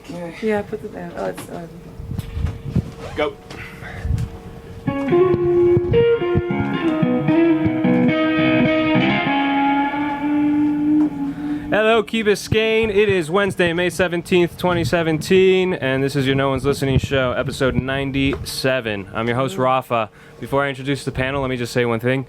Okay. Yeah, put it down. Oh, it's Go. Hello, Key Biscayne. It is Wednesday, May 17th, 2017, and this is your No One's Listening show, episode 97. I'm your host, Rafa. Before I introduce the panel, let me just say one thing.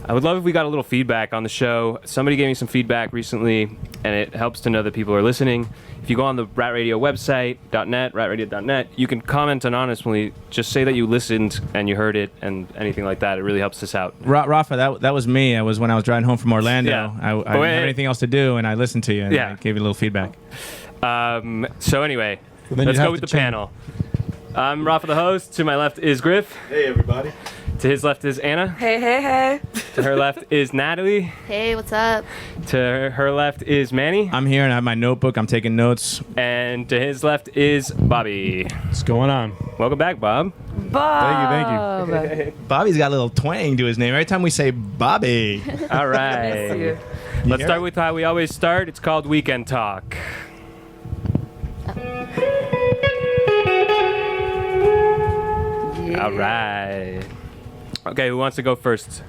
I would love if we got a little feedback on the show. Somebody gave me some feedback recently, and it helps to know that people are listening. If you go on the Rat Radio website, ratradio.net, you can comment anonymously. Just say that you listened and you heard it and anything like that. It really helps us out. Rafa, that was me. I was when I was driving home from Orlando. Yeah. I didn't have anything else to do, and I listened to you, and I gave you a little feedback. So anyway, let's go with the panel. I'm Rafa, the host. To my left is Griff. Hey, everybody. To his left is Anna. Hey, hey, hey. To her left is Natalie. Hey, what's up? To her left is Manny. I'm here, and I have my notebook. I'm taking notes. And to his left is Bobby. What's going on? Welcome back, Bob. Bob. Thank you. Bobby's got a little twang to his name. Every time we say Bobby. All right. Let's start with how we always start. It's called Weekend Talk. Yeah. All right. Okay, who wants to go first?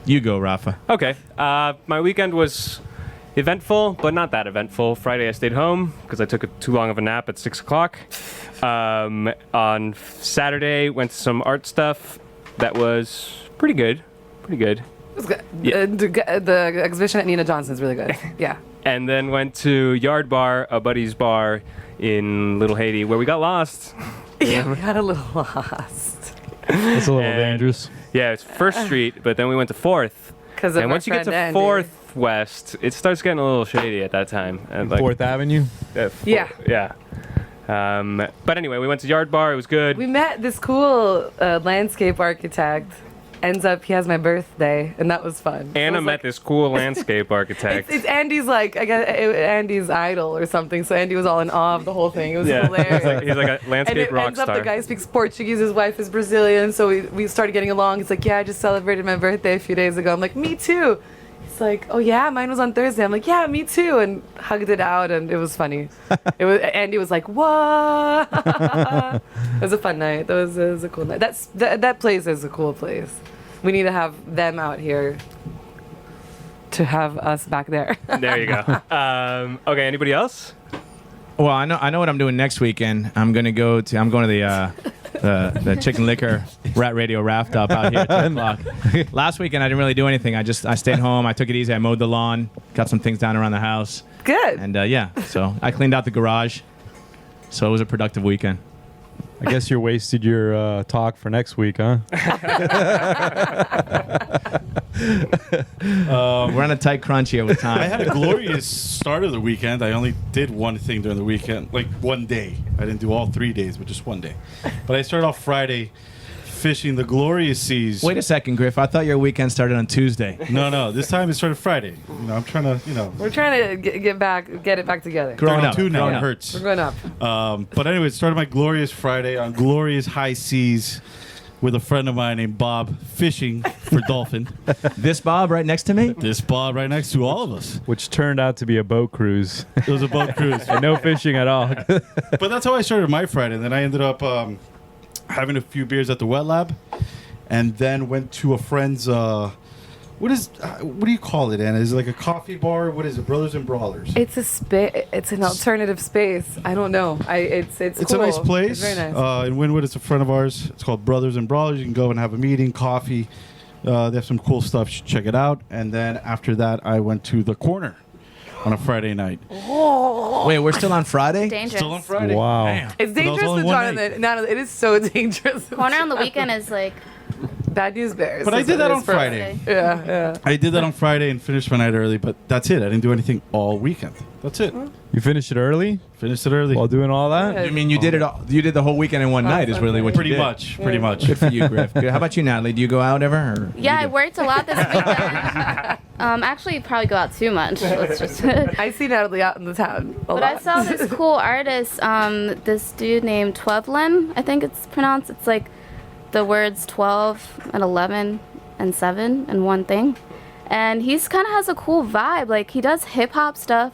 You go, Rafa. Okay. My weekend was eventful, but not that eventful. Friday I stayed home because I took too long of a nap at 6 o'clock. On Saturday, went to some art stuff that was pretty good. Pretty good. It was good. Yeah. The exhibition at Nina Johnson's really good. Yeah. And then went to Yard Bar, a buddy's bar in Little Haiti, where we got lost. Yeah, we got a little lost. It's a little dangerous. Yeah, it's First Street, but then we went to 4th. And once you get to 4th West, it starts getting a little shady at that time. And 4th Avenue? Yeah. Yeah. But anyway, we went to Yard Bar. It was good. We met this cool landscape architect. Ends up, he has my birthday, and that was fun. Anna met this cool landscape architect. It's Andy's, like, I guess Andy's idol or something, so Andy was all in awe of the whole thing. It was hilarious. He's like a landscape rock ends up star. the guy speaks Portuguese, his wife is Brazilian, so we started getting along. He's like, yeah, I just celebrated my birthday a few days ago. I'm like, me too. He's like, oh yeah, mine was on Thursday. I'm like, yeah, me too, and hugged it out, and it was funny. Andy was like, what? It was a fun night. It was a cool night. That place is a cool place. We need to have them out here to have us back there. There you go. Okay, anybody else? Well, I know what I'm doing next weekend. I'm going to the Chicken Liquor Rat Radio Raft Up out here at 10 o'clock. Last weekend, I didn't really do anything. I stayed home. I took it easy. I mowed the lawn, got some things down around the house. Good. And so I cleaned out the garage. So it was a productive weekend. I guess you wasted your talk for next week, huh? We're on a tight crunch here with time. I had a glorious start of the weekend. I only did one thing during the weekend, like one day. I didn't do all 3 days, but just one day. But I started off Friday fishing the glorious seas. Wait a second, Griff. I thought your weekend started on Tuesday. No. This time it started Friday. I'm trying to, We're trying to get it back together. Growing up. now, it hurts. We're going up. But anyway, it started my glorious Friday on glorious high seas with a friend of mine named Bob fishing for dolphin. This Bob right next to me? This Bob right next to all of us. Which turned out to be a boat cruise. It was a boat cruise. And no fishing at all. But that's how I started my Friday. And then I ended up having a few beers at the Wet Lab, and then went to a friend's. What do you call it, Anna? Is it like a coffee bar? What is it? Brothers and Brawlers. It's It's an alternative space. I don't know. It's It's cool. a nice place. It's very nice. In Wynwood, it's a friend of ours. It's called Brothers and Brawlers. You can go and have a meeting, coffee. They have some cool stuff. You should check it out. And then after that, I went to the Corner on a Friday night. Oh. Wait, we're still on Friday? Dangerous. Still on Friday. Wow. Damn. It's dangerous only to one talk night. on Natalie, it is so dangerous. Corner on the weekend is like Bad news bears. But I is did what that it on is for- Friday. Yeah. I did that on Friday and finished my night early, but that's it. I didn't do anything all weekend. That's it. You finished it early Finished it early. while doing all that? Yeah. You mean you did it all, you did the whole weekend in one night is really what Pretty you did. much. Pretty much. Good for you, Griff. Good. How about you, Natalie? Do you go out ever? Or Yeah, I you do- worked a lot this weekend. Actually, you probably go out too much. Let's just. I see Natalie out in the town. But I saw this cool artist, this dude named Twevlin, I think it's pronounced. It's like the words 12 and 11 and 7 and one thing. And he's kind of has a cool vibe. Like, he does hip hop stuff,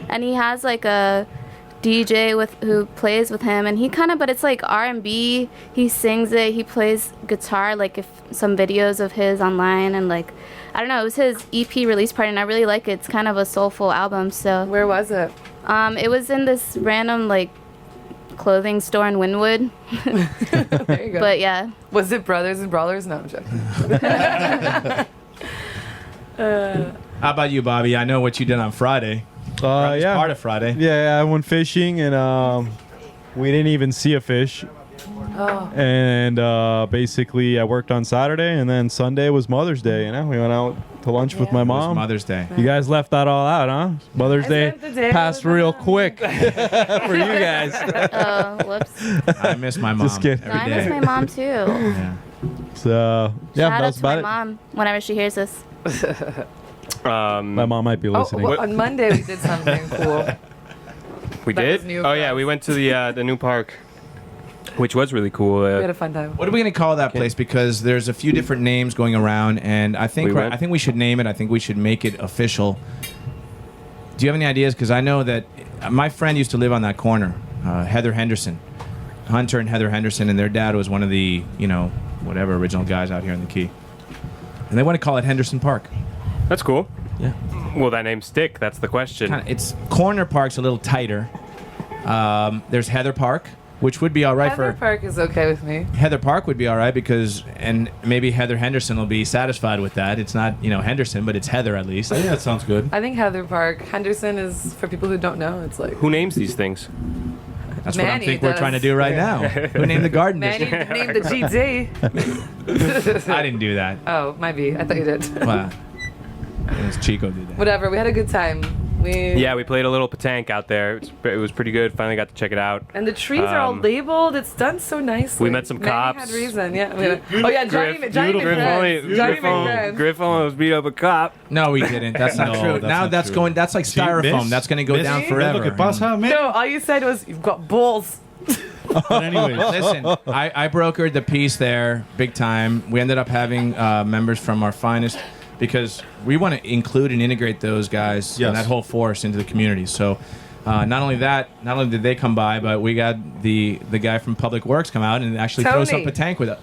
and he has like a DJ who plays with him, and he kind of, but it's like R&B. He sings it. He plays guitar. Like if some videos of his online, and like I don't know, it was his EP release party, and I really like it. It's kind of a soulful album. So Where was it? it was in this random like clothing store in Wynwood. There you go. But yeah, Was it Brothers and Brawlers? No, I'm joking. How about you, Bobby? I know what you did on Friday. Or at least Yeah. part of Friday. Yeah, I went fishing and we didn't even see a fish. Oh. And basically, I worked on Saturday, and then Sunday was Mother's Day. You know, we went out to lunch with Yeah. my It was mom. Mother's Day. You guys left that all out, huh? Mother's I Day spent the day passed with my real mom. quick for you guys. oh whoops. I miss my mom Just kidding. No, every I miss day. my mom too. Yeah. So yeah, Shout out that's to my about it. mom whenever she hears this. My mom might be Oh, listening. well, on Monday we did something cool. We That did? was new Oh for yeah, us. we went to the new park, which was really cool. We had a fun time. What are we going to call that place? Because there's a few different names going around, and I think We went. I think we should name it. I think we should make it official. Do you have any ideas? Because I know that my friend used to live on that corner, Heather Henderson, Hunter and Heather Henderson, and their dad was one of the whatever original guys out here in the Key, and they want to call it Henderson Park. That's cool. Yeah, Will that name stick? That's the question. it's Corner Park's a little tighter. There's Heather Park, which would be all right Heather for. Park is okay with me. Heather Park would be all right because, and maybe Heather Henderson will be satisfied with that. It's not, Henderson, but it's Heather at least. I think that sounds good. I think Heather Park. Henderson is, for people who don't know, it's like Who names these things? That's what I Manny think we're does. trying to do right now. Who named the garden Manny district? named the GD. I didn't do that. Oh, might be. I thought you did. Well, it was Chico did that. Whatever. We had a good time. Yeah, we played a little petanque out there. It was pretty good. Finally got to check it out. And the trees are all Um, labeled. It's done so nicely. we met some Manny cops. had reason. Yeah. Oh yeah, Johnny Griff, Johnny Griff McGrath. Johnny Griff McGrath. Griff almost beat up a cop. No, we didn't. That's not No, true. that's Now not that's true. going. That's like See, styrofoam. miss? That's going to go Miss? down Yeah, forever. Look at boss, huh, man? No, all you said was you've got balls. But anyways, Listen, I brokered the piece there big time. We ended up having members from our finest because we want to include and integrate those guys Yes. and that whole force into the community. So not only did they come by, but we got the guy from Public Works come out and actually throw Tony. up a tank with us.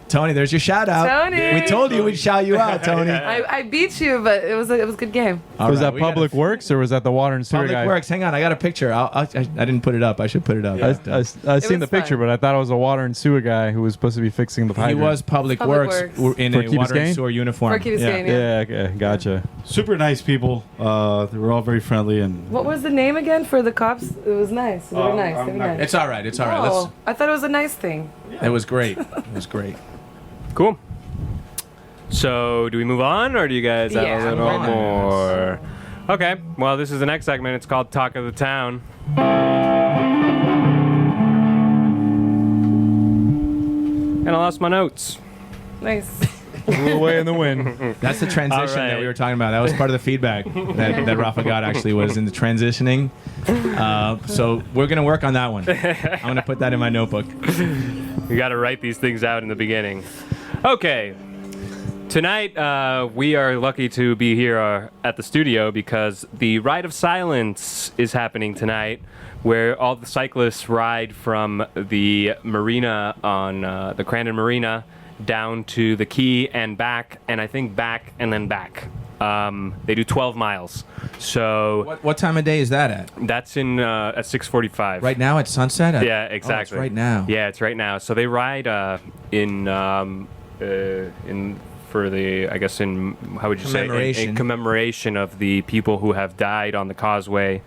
Tony, there's your shout out. Tony. We told you we'd shout you out, Tony. I beat you, but it was a good game. All Was right, that we got Public a- Works or was that the Water and Sewer Public guy? Works. Hang on, I got a picture. I didn't put it up. I should put it up. I seen the was picture, fun. but I thought it was a Water and Sewer guy who was supposed to be fixing the He hydrant. was Public Public Works Works. in For a Key water and Biscayne? sewer uniform. For Key Biscayne, yeah. Yeah, okay, gotcha. super nice people. They were all very friendly and. What was the name again for the cops? It was nice. They were nice. They were nice. It's all right. It's all right. Oh, I thought it was a nice thing. It was great. It was great. Cool. So, do we move on, or do you guys have Yeah, a little move on. more? Okay. Well, this is the next segment. It's called Talk of the Town. And I lost my notes. Nice. Blew away in the wind. That's the transition All right. that we were talking about. That was part of the feedback that Rafa got actually was in the transitioning. So we're going to work on that one. I'm going to put that in my notebook. You got to write these things out in the beginning. Okay. Tonight, we are lucky to be here at the studio because the Ride of Silence is happening tonight, where all the cyclists ride from the marina on the Crandon Marina down to the Key and back, and I think back and then back. They do 12 miles. So What time of day is that at? that's in at 6:45. Right now at sunset? Yeah, Oh, exactly. it's right now. Yeah, it's right now. So they ride in for the, I guess, in how would you say, in commemoration of the people who have died on the causeway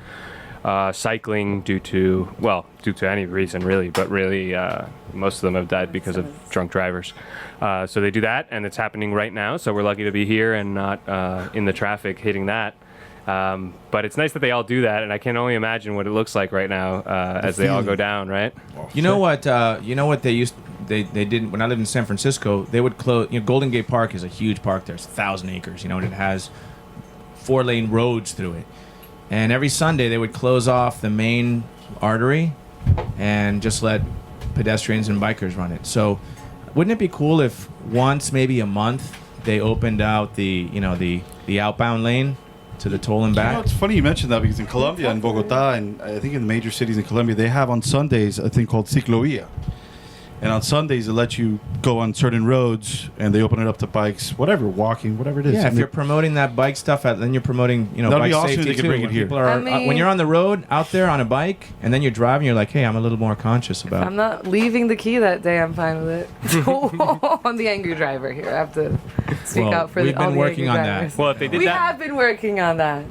cycling due to any reason really, but really most of them have died because of drunk drivers. So they do that, and it's happening right now. So we're lucky to be here and not in the traffic hitting that. But it's nice that they all do that, and I can only imagine what it looks like right now as they all go down, right? You know what they did when I lived in San Francisco, they would close, Golden Gate Park is a huge park. There's 1,000 acres, and it has 4-lane roads through it. And every Sunday they would close off the main artery and just let pedestrians and bikers run it. So wouldn't it be cool if once, maybe a month, they opened out the outbound lane to the toll and You know, back. it's funny you mentioned that because in Colombia, in Bogota, and I think in the major cities in Colombia, they have on Sundays a thing called ciclovia. And on Sundays, it lets you go on certain roads, and they open it up to bikes, whatever, walking, whatever it is. Yeah, if And you're promoting that bike stuff, then you're promoting, That'd bike be awesome if safety they could too. bring it When here. people are, I mean- when you're on the road out there on a bike, and then you're driving, you're like, hey, I'm a little more conscious about. I'm not leaving the key that day. I'm fine with it. I'm the angry driver here. I have to speak Well, out for we've all been the working angry on that. drivers. Well, if they did We that, have been working on that.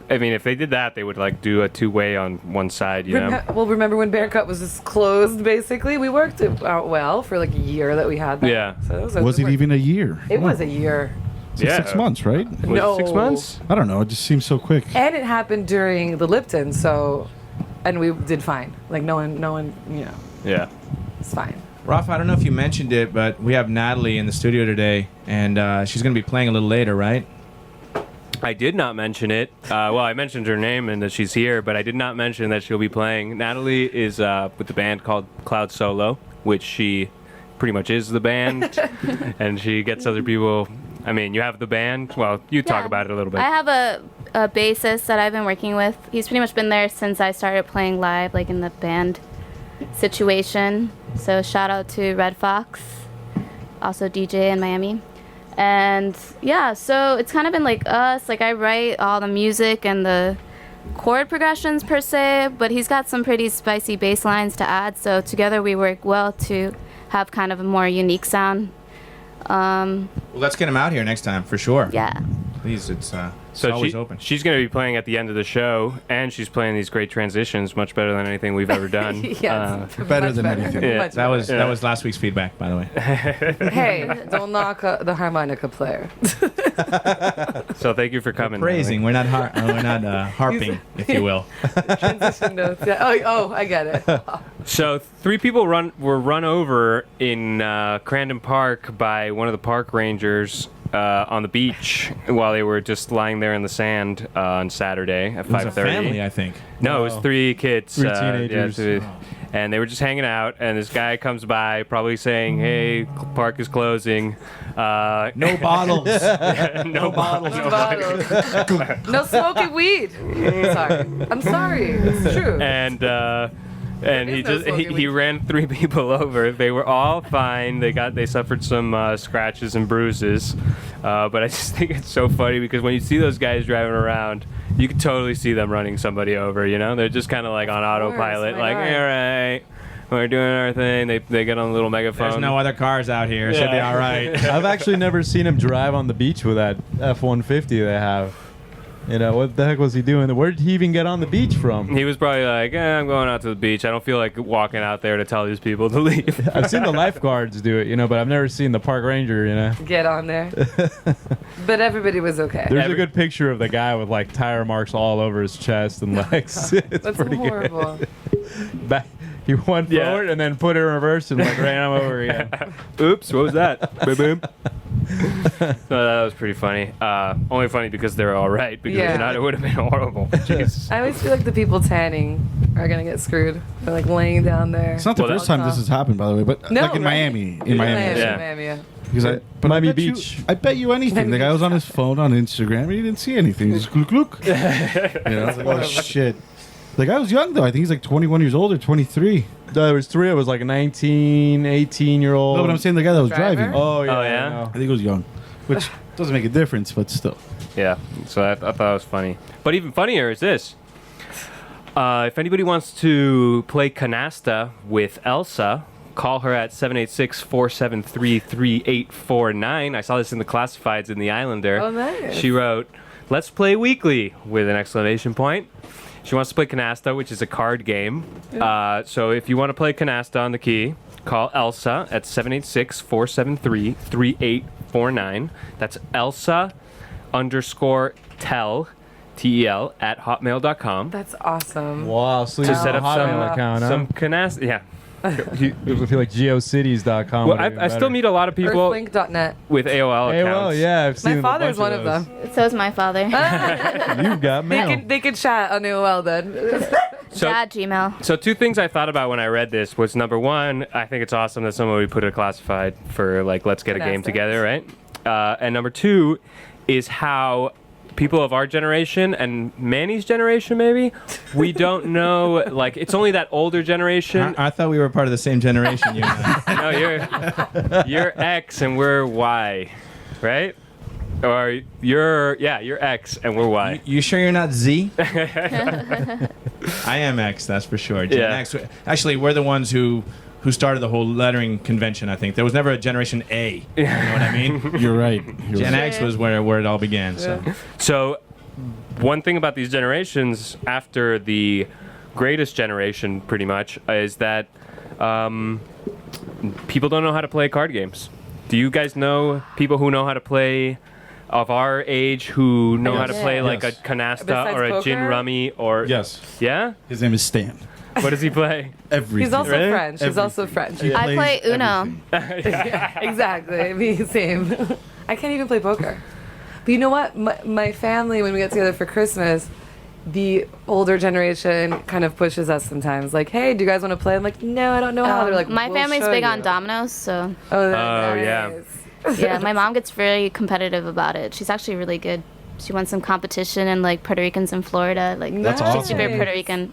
I mean, if they did that, they would like do a two-way on one side, you know. Well, remember when Bear Cut was just closed? Basically, we worked it out well for like a year that we had that. Yeah. So was it even a year? It was a year. It's like Yeah. 6 months, right? Was it No. 6 months? I don't know. It just seems so quick. And it happened during the Lipton, and we did fine. Like no one, Yeah. it's fine. Rafa, I don't know if you mentioned it, but we have Natalie in the studio today, and she's going to be playing a little later, right? I did not mention it. Well, I mentioned her name and that she's here, but I did not mention that she'll be playing. Natalie is with the band called Cloud Solo, which she pretty much is the band, and she gets other people. I mean, you have the band. Well, you talk Yeah. about it a little bit. I have a bassist that I've been working with. He's pretty much been there since I started playing live, like in the band situation. So shout out to Red Fox, also DJ in Miami. And yeah, so it's kind of been like us. Like I write all the music and the chord progressions per se, but he's got some pretty spicy bass lines to add. So together we work well to have kind of a more unique sound. Well, let's get him out here next time for sure. Yeah. Please, it's so always open. she's going to be playing at the end of the show, and she's playing these great transitions, much better than anything we've ever done. Yes, better than anything. Yeah. Much That was Yeah. that was last week's feedback, by the way. Hey, don't knock the harmonica player. So thank you for coming. Praising, we're not harping, if you will. Transition notes. Yeah. Oh, I get it. So 3 people were run over in Crandon Park by one of the park rangers on the beach while they were just lying there in the sand on Saturday at It was 5:30. a family, I think. No, it was 3 kids. 3 yeah, teenagers. and they were just hanging out, and this guy comes by, probably saying, "Hey, park is closing." No bottles. No bottles. No bottles. No smoking weed. I'm sorry. It's true. And There he is no just smoking he weed. ran 3 people over. They were all fine. They suffered some scratches and bruises, but I just think it's so funny because when you see those guys driving around, you can totally see them running somebody over. You know, they're just kind of like on autopilot, why like, not? all right, we're doing our thing. They get on a little megaphone. There's no other cars out here. Should be Yeah. all right. I've actually never seen him drive on the beach with that F-150 they have. You know, what the heck was he doing? Where did he even get on the beach from? He was probably like, I'm going out to the beach. I don't feel like walking out there to tell these people to leave. I've seen the lifeguards do it, but I've never seen the park ranger, Get on there. But everybody was okay. There's a good picture of the guy with like tire marks all over his chest and legs. It's That's pretty horrible. good. Back, he went Yeah. forward and then put it in reverse and like ran him over again. Oops, what was that? Boom, boom. No, that was pretty funny. Only funny because they're all right. Because Yeah. if not, it would have been horrible. Jeez. I always feel like the people tanning are gonna get screwed. They're like laying down there. It's not the Well, first time this has happened, by the way, but No, like in right? Miami. In Yeah. Miami. Yeah. Miami, yeah. Because but Miami bet you- Beach. I bet you anything. Miami The guy Beach. was on his phone on Instagram and he didn't see anything. Just look, look. You know, I was like, oh shit. The guy was young though. I think he's like 21 years old or 23. There was 3. It was like a 19, 18-year-old. No, but I'm saying the guy that was Driver? driving. Oh, yeah. Oh, yeah? I know. I think he was young, which doesn't make a difference, but still. Yeah, so I thought it was funny. But even funnier is this. If anybody wants to play Canasta with Elsa, call her at 786-473-3849. I saw this in the classifieds in the Islander. Oh, nice. She wrote, "Let's play weekly," with an exclamation point. She wants to play Canasta, which is a card game. So if you want to play Canasta on the key, call Elsa at 786-473-3849. That's Elsa _tell, T-E-L, at hotmail.com. That's awesome. Wow, so To you set up Hotmail account, huh? some Canasta. Yeah. It would feel like geocities.com. Well, would be I still better. meut a lot of people Earthlink.net. with AOL Hey, accounts. well, yeah, I've seen My a father's bunch one of those. them. So is my father. You've got mail. They could chat on AOL then. So, Dad, Gmail. so 2 things I thought about when I read this was, number 1, I think it's awesome that someone would put a classified for, like, let's get a game Canasta. together, right? And number 2 is how people of our generation and Manny's generation, maybe, we don't know. Like, it's only that older generation. I thought we were part of the same generation. You and I. No, you're X and we're Y, right? Or you're X and we're Y. You sure you're not Z? I am X, that's for sure. Gen Yeah. X. Actually, we're the ones who started the whole lettering convention. I think there was never a Generation A. You know what I mean? You're right. You're Gen right. X was where it all began. So. So, one thing about these generations after the greatest generation, pretty much, is that people don't know how to play card games. Do you guys know people who know how to play of our age who know how to play like a Yes. canasta Besides or a gin poker? rummy or Yes. Yeah? His name is Stan. What does he play? Everything. He's also Really? French. He's also French. He I plays play Uno. everything. Exactly. Me, same. I can't even play poker. But you know what? My family, when we get together for Christmas, the older generation kind of pushes us sometimes. Like, hey, do you guys want to play? I'm like, no, I don't know how. They're like, My "We'll family's show big you." on dominoes, so Oh, yeah. nice. yeah, my mom gets very competitive about it. She's actually really good. She won some competition in like Puerto Ricans in Florida. Like That's she's awesome. super Puerto Rican.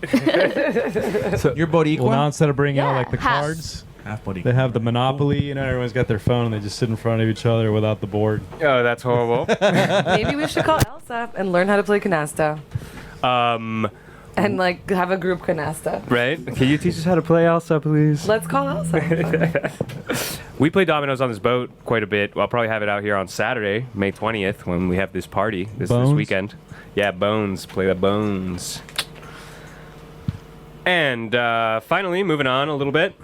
You're both equal? Well, now instead of bringing out Yeah, like the half. cards, Half buddy. they have the Monopoly. You know, everyone's got their phone and they just sit in front of each other without the board. Oh, that's horrible. Maybe we should call Elsa and learn how to play canasta and like have a group canasta. Right? Can you teach us how to play Elsa, please? Let's call Elsa. We play dominoes on this boat quite a bit. I'll probably have it out here on Saturday, May 20th, when we have this party this Bones? weekend. Yeah, bones. Play the bones. And finally, moving on a little bit.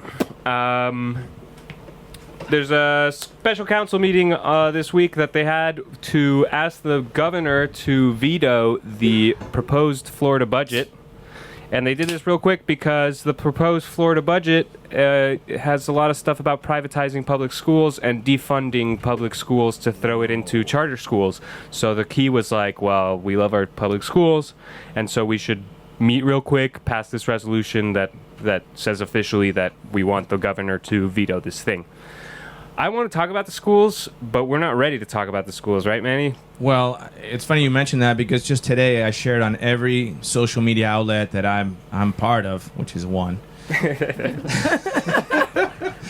There's a special council meeting this week that they had to ask the governor to veto the proposed Florida budget. And they did this real quick because the proposed Florida budget has a lot of stuff about privatizing public schools and defunding public schools to throw it into charter schools. So the key was like, well, we love our public schools, and so we should meet real quick, pass this resolution that says officially that we want the governor to veto this thing. I want to talk about the schools, but we're not ready to talk about the schools, right, Manny? Well, it's funny you mentioned that because just today I shared on every social media outlet that I'm part of, which is one.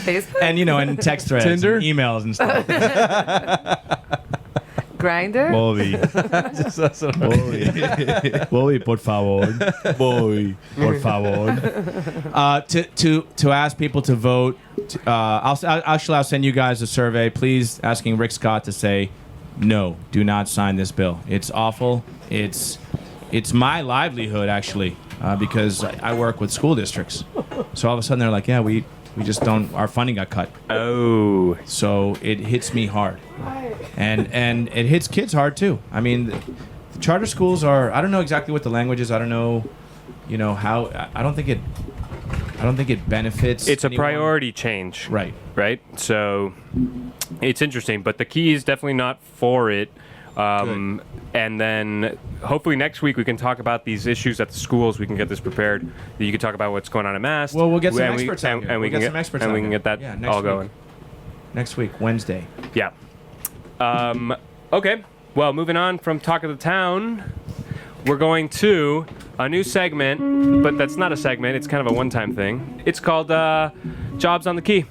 Facebook? And and text threads, Tinder? and emails and stuff. Grinder? Bobby. Bobby, por favor. Bobby, por favor. To ask people to vote. I'll send you guys a survey, please, asking Rick Scott to say, no, do not sign this bill. It's awful. It's my livelihood, actually, because I work with school districts. So all of a sudden they're like, yeah, we just don't, our funding got cut. Oh. So it hits me hard. And it hits kids hard too. I mean, the charter schools are, I don't know exactly what the language is. I don't know, how, I don't think it benefits. It's a anyone. priority change. Right. Right? So it's interesting, but the key is definitely not for it. And then hopefully next week we can talk about these issues at the schools. We can get this prepared. You can talk about what's going on at Mass. Well, we'll get some and we- experts out here. and we We'll can get get some experts and out we can here. get that Yeah, next all week. going. Next week, Wednesday. Yeah. Okay. Well, moving on from Talk of the Town, we're going to a new segment, but that's not a segment. It's kind of a one-time thing. It's called Jobs on the Key.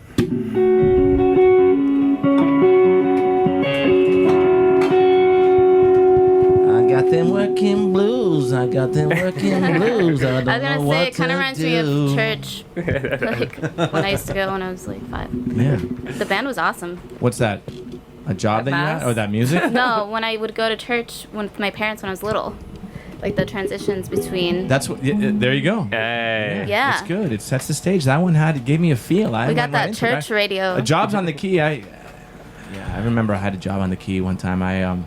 I got them working blues. I got them working blues. I don't I was know gonna what say it kind to of reminds me do. of church, like when I used to go when I was like 5. Yeah. The band was awesome. What's that? A job that you Mass? had? Or that music? No, when I would go to church with my parents when I was little, like the transitions between. That's what. There you go. Hey. Yeah. It's good. It sets the stage. That one gave me a feel. We got that church radio. Jobs on the Key. I remember I had a job on the Key one time.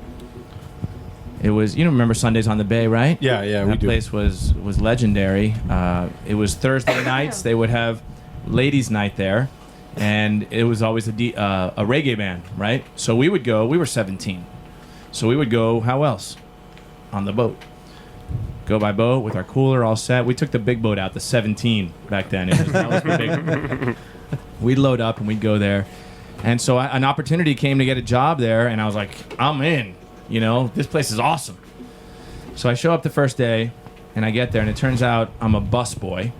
It was, remember Sundays on the Bay, right? Yeah, we That do. place was legendary. It was Thursday nights. They would have ladies' night there, and it was always a reggae band, right? So we would go. We were 17, so we would go. How else? On the boat. Go by boat with our cooler all set. We took the big boat out, the 17 back then. That was the big. We'd load up and we'd go there, and so an opportunity came to get a job there, and I was like, I'm in. This place is awesome. So I show up the first day, and I get there, and it turns out I'm a busboy.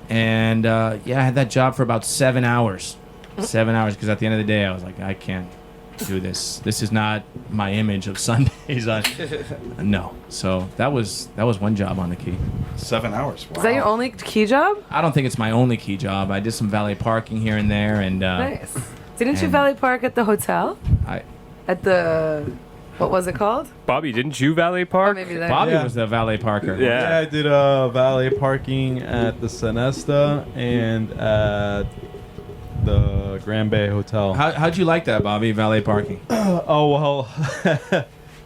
And I had that job for about 7 hours. 7 hours, because at the end of the day, I was like, I can't do this. This is not my image of Sundays. No. So that was one job on the key. 7 hours. Wow. Is that your only key job? I don't think it's my only key job. I did some valet parking here and there, and Nice. Didn't you and- valet park at the hotel? I At the, what was it called? Bobby, didn't you valet park? Or maybe that. Bobby Yeah. was the valet parker. Yeah. Yeah, I did valet parking at the Canasta and at the Grand Bay Hotel. How'd you like that, Bobby? Valet parking. Oh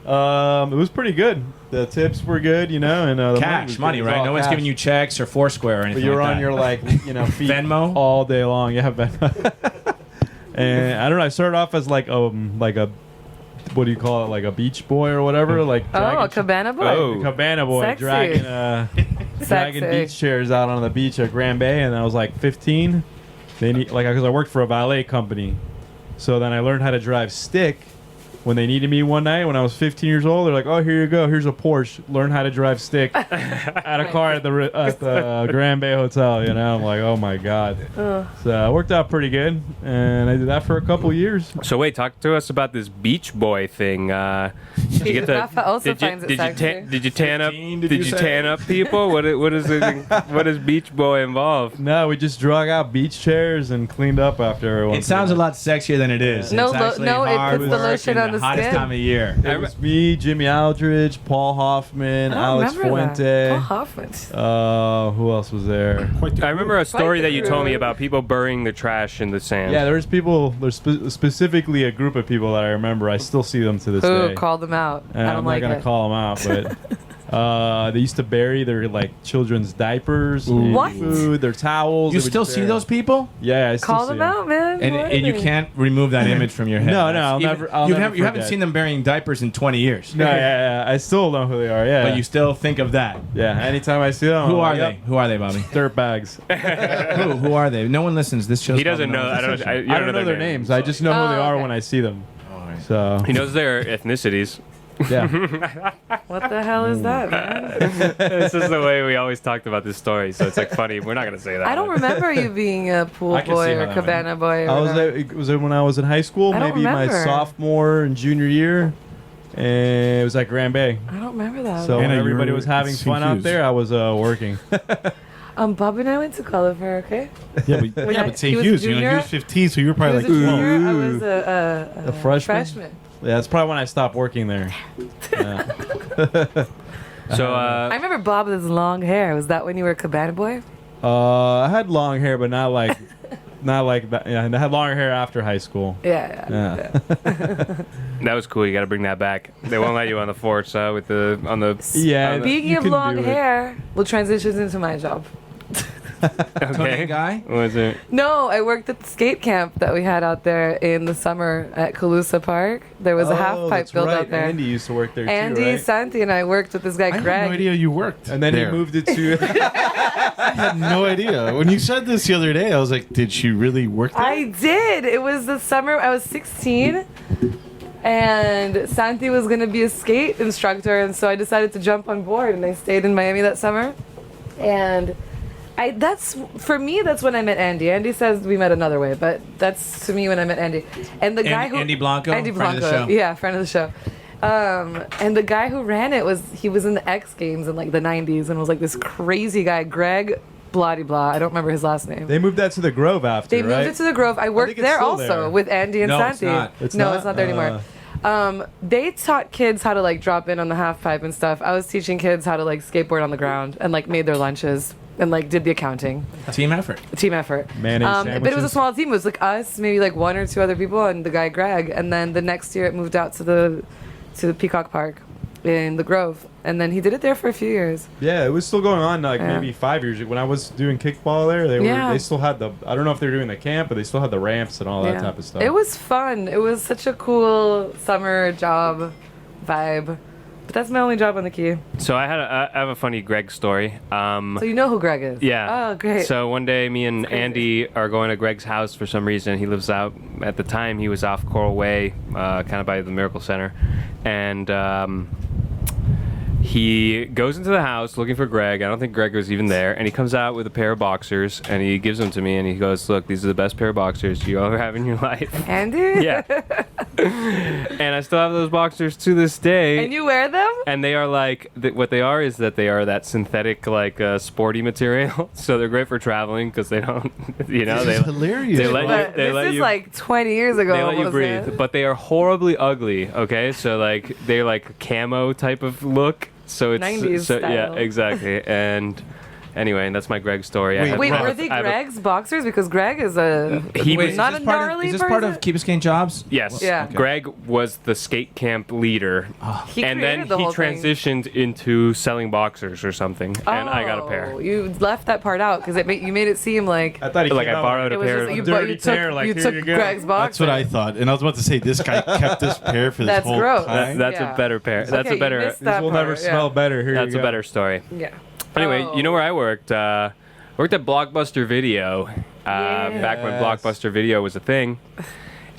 well, it was pretty good. The tips were good, and the Cash, money, was right? all No one's cash. giving you checks or Foursquare or anything. But you're like on that. your feet Venmo? all day long. Yeah, Venmo. And I don't know. I started off as like a what do you call it? Like a beach boy or whatever. Like Oh, a dragging- cabana boy. Oh. cabana boy, Sexy. dragging Sexy. beach chairs out on the beach at Grand Bay, and I was like 15. Because I worked for a valet company, so then I learned how to drive stick. When they needed me one night when I was 15 years old, they're like, "Oh, here you go. Here's a Porsche. Learn how to drive stick." At a car at the Grand Bay Hotel. I'm like, "Oh my god." So it worked out pretty good, and I did that for a couple years. So wait, talk to us about this beach boy thing. Did you get the? Rafa also finds it did you sexy. did you tan up? 15, Did did you you say? tan up people? What is it? What does beach boy involve? No, we just drug out beach chairs and cleaned up after everyone. It sounds a lot sexier than it is. No, It's lo- actually no, it hard puts the work lotion and on the hottest skin. time of year. It was me, Jimmy Aldridge, Paul Hoffman, I don't Alex remember Fuente. that. Paul Hoffman. Who else was there? I remember a story Quite that you told me rude. about people burying the trash in the sand. Yeah, there's people. There's specifically a group of people that I remember. I still see them to this Who day. called them out? I don't I'm like not gonna it. call them out, but they used to bury their children's diapers, and What? food, their towels. You They would still just see bury those people? Yeah, I still Call see them out, man. And, What and you are they? can't remove that image from your head. No, That's I'll even- never- I'll you never haven't forget. seen them burying diapers in 20 years. No, yeah, I still know who they are. Yeah, But you still think of that. yeah. Anytime I see them, Who I'm are like, they? "Yep, Who are they, Bobby? dirt bags. Who are they? No one listens. This show. He doesn't know. I don't. I don't know their names. I just know who they Oh, are okay. when I see them. So He knows their ethnicities. yeah. What the hell is that, man? This is the way we always talked about this story, so it's funny. We're not gonna say that. I don't remember you being a pool I can see boy how or that cabana boy. Or I was whatever. there, it was when I was in high school, I don't maybe my remember. sophomore and junior year, and it was at Grand Bay. I don't remember that. So when Anna, everybody you're was having fun out confused. there, I was working. Bobby and I went to Gulliver, okay? Yeah, I- but St. he was Hughes, junior? he was 15, so you were He probably was like a 12. junior. I was a freshman? Yeah, that's probably when I stopped working there. Yeah. So I remember Bob with his long hair. Was that when you were a cabana boy? I had long hair, but not like that. Yeah, I had longer hair after high school. Yeah. Yeah. that was cool. You got to bring that back. They won't let you on the force on the. Yeah, on the- Speaking You of can long do it. hair, we'll transition into my job. Okay. guy? What was it? No, I worked at the skate camp that we had out there in the summer at KRUSTY Park. There was a half pipe that's built right. out there. Andy used to work there Andy, too, right? Santi, and I worked with this guy I had Greg. no idea you worked. And then there. he moved it to. I had no idea. When you said this the other day, I was like, did she really work there? I did. It was the summer. I was 16, and Santi was gonna be a skate instructor, and so I decided to jump on board, and I stayed in Miami that summer. And that's for me. That's when I met Andy. Andy says we met another way, but that's to me when I met Andy. And the guy who Andy Blanco, Andy friend of the Blanco, show. yeah, friend of the show. And the guy who ran it was in the X Games in like the 90s, and was like this crazy guy, Greg. Blah de blah. I don't remember his last name. They moved that to the Grove after, They right? moved it to the Grove. I worked think it's there still also there. with Andy and No, it's Santi. not. It's no, not? it's not there anymore. They taught kids how to like drop in on the half pipe and stuff. I was teaching kids how to like skateboard on the ground and like made their lunches and like did the accounting. Team effort. Team effort. Mayonnaise But it was a sandwiches? small team. It was like us, maybe like one or two other people, and the guy Greg. And then the next year it moved out to the Peacock Park in the Grove, and then he did it there for a few years. Yeah, it was still going on like Yeah. maybe 5 years. When I was doing kickball there, Yeah. they still had I don't know if they were doing the camp, but they still had the ramps and all that type of stuff. It was fun. It was such a cool summer job vibe. But that's my only job on the key. So I have a funny Greg story. So you know who Greg is? Yeah. Oh, great. So one day, me and crazy. Andy are going to Greg's house for some reason. He lives out. At the time, he was off Coral Way, kind of by the Miracle Center, and he goes into the house looking for Greg. I don't think Greg was even there. And he comes out with a pair of boxers and he gives them to me and he goes, look, these are the best pair of boxers you ever have in your life. Andy? Yeah. And I still have those boxers to this day. And you wear them? And they are like, what they are is that they are that synthetic, like, sporty material. So they're great for traveling because they don't, you know, This is hilarious. they let But you, they this let is you, like 20 years ago. they let you almost, breathe. man. But they are horribly ugly. Okay, so like they're like camo type of look. So it's 90s so yeah, style. exactly. And anyway, that's my Greg story. I Wait, have- Wait, I have were a- they I have a- Greg's boxers? Because Greg is a He Wait, was is not this a part gnarly Is this part person? of Key Biscayne Jobs? Yes. Yeah. Okay. Greg was the skate camp leader. He And created then the he whole thing. transitioned into selling boxers or something. And I got a pair. Oh, you left that part out because you made it seem like I thought he Like came I out borrowed it a was pair. just you, of- but dirty you took, tear, like, you here took you go. Greg's boxers. That's what I thought, and I was about to say this guy kept this pair for this That's whole gross. time. That's Yeah. a better pair. That's Okay, a better. you missed This that will never part, yeah. smell better. Here That's you a go. better story. Yeah. Anyway, Oh. you know where I worked? Worked at Blockbuster Video. Back when Yes. Blockbuster Video was a thing.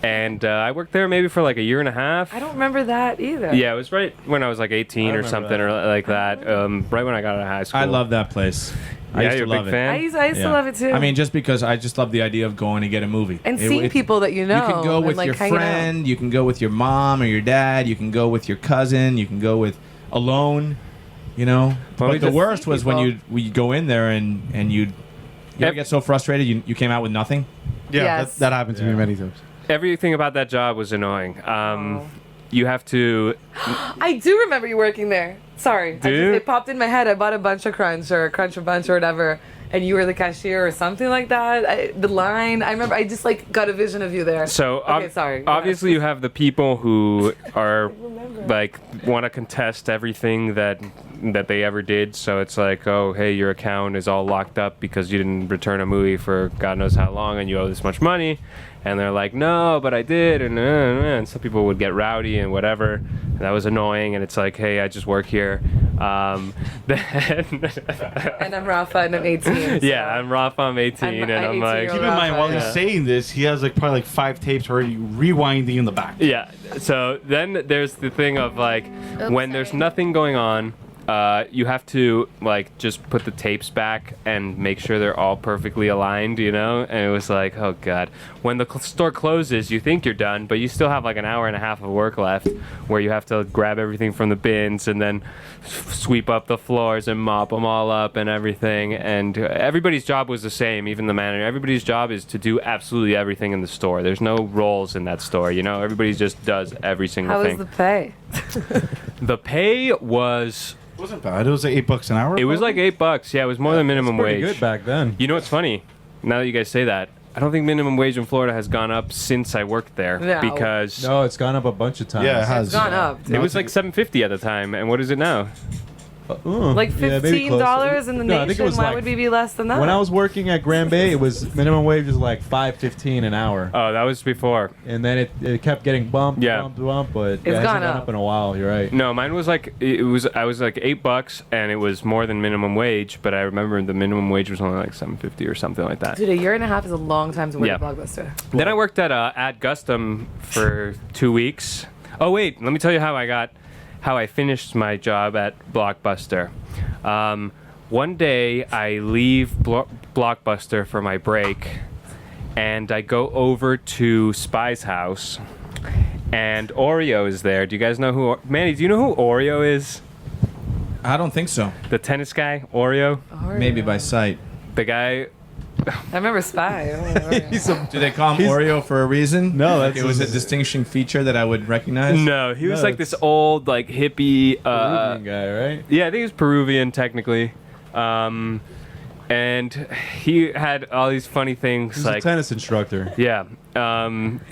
And I worked there maybe for like a year and a half. I don't remember that either. Yeah, it was right when I was like 18 I or remember something or like that. Right when I got out of high school. I love that place. I Yeah, used you're to a love big it. fan? I used to Yeah. love it too. I mean, just because I just love the idea of going to get a movie and seeing people that you know. You can go and, with like, your hanging out. friend. You can go with your mom or your dad. You can go with your cousin. You can go with alone. You know. Well, we But the just- worst was when people. you go in there and you ever Yep. get so frustrated you came out with nothing. Yeah, Yes. that happened to me Yeah. many times. Everything about that job was annoying. Oh. You have to. I do remember you working there. Sorry. you? It popped in my head. I bought a bunch of Crunch or Crunch a Bunch or whatever, and you were the cashier or something like that. The line. I remember. I just like got a vision of you there. So Okay, sorry. Go ahead. obviously you have the people who are remember. like want to contest everything that they ever did. So it's like, oh, hey, your account is all locked up because you didn't return a movie for God knows how long, and you owe this much money. And they're like, no, but I did, and some people would get rowdy and whatever. And that was annoying. And it's like, hey, I just work here. Then And I'm Rafa, and I'm 18. so- yeah, I'm Rafa, I'm 18, I'm- and I I'm 18 like, year Keep old. in mind, while Yeah. he's saying this, he has like probably like 5 tapes already rewinding in the back. yeah. So then there's the thing of like, when there's sorry. nothing going on, you have to like just put the tapes back and make sure they're all perfectly aligned, you know? And it was like, oh god. When the store closes, you think you're done, but you still have like an hour and a half of work left where you have to grab everything from the bins and then sweep up the floors and mop them all up and everything. And everybody's job was the same, even the manager. Everybody's job is to do absolutely everything in the store. There's no roles in that store, you know? Everybody just does every single How was thing. the pay? The pay was... It wasn't bad. It was like $8 an hour. It was like $8. Yeah, it was more than minimum Pretty wage. good back then. You know what's funny? Now that you guys say that, I don't think minimum wage in Florida has gone up since I worked there No. because No, it's gone up a bunch of times. Yeah, it has. It's gone up. it was like $7.50 at the time, and what is it now? Like Yeah, maybe close. $15 in the No, I think it nation. was Why like- would we be less than that? When I was working at Grand Bay, it was minimum wage was like $5.15 an hour, Oh, that was before. and then it kept getting bumped, Yeah. bumped, but It's it hasn't gone gone up. up in a while. You're right. No, mine was like I was like $8, and it was more than minimum wage. But I remember the minimum wage was only like $7.50 or something like that. Dude, a year and a half is a long time to work Yeah. at Blockbuster. Then I worked at Gustum for 2 weeks. Oh wait, let me tell you how I finished my job at Blockbuster. One day I leave Blockbuster for my break, and I go over to Spy's house, and Oreo is there. Do you guys know who? Manny, do you know who Oreo is? I don't think so. The tennis guy, Oreo, Maybe by sight. the guy. I remember Spy. Oh, Do they call him Oreo for a reason? No, Like that's it was a his- distinguishing feature that I would recognize. No, he was No, like this it's- old, like hippie. Peruvian guy, right? Yeah, I think he was Peruvian technically. And he had all these funny things He's like a tennis instructor. yeah.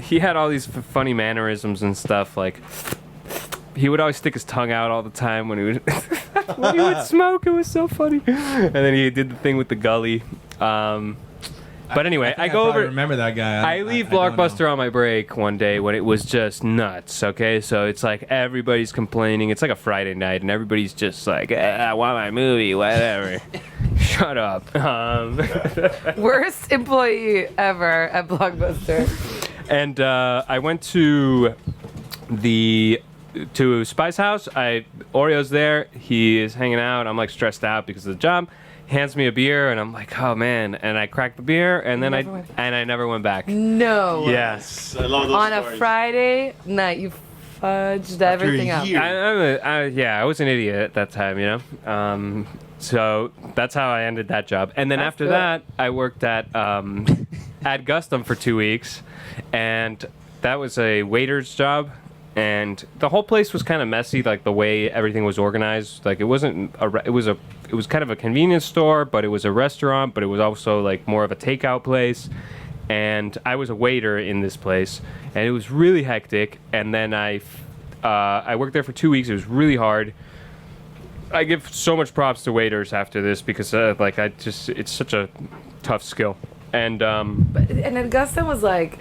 He had all these funny mannerisms and stuff like he would always stick his tongue out all the time when he would when he would smoke. It was so funny. And then he did the thing with the gully. But anyway, I go over. Remember that guy? I leave don't know. Blockbuster on my break one day when it was just nuts, okay? So it's like everybody's complaining. It's like a Friday night, and everybody's just like, I want my movie, whatever. Shut up. worst employee ever at Blockbuster. And I went to the to Spice House. Oreo's there. He is hanging out. I'm like stressed out because of the job. He hands me a beer, and I'm like, oh man! And I cracked the beer, and then I never went back. No. Yes. I love those On a stories. Friday night, you fudged everything up. I was an idiot at that time, you know. So that's how I ended that job. And then That's after good. that, I worked at Ad Gustum for 2 weeks, and that was a waiter's job. And the whole place was kind of messy, like the way everything was organized. Like it was kind of a convenience store, but it was a restaurant, but it was also like more of a takeout place. And I was a waiter in this place, and it was really hectic. And then I worked there for 2 weeks. It was really hard. I give so much props to waiters after this because it's such a tough skill. And And then Gustin was like,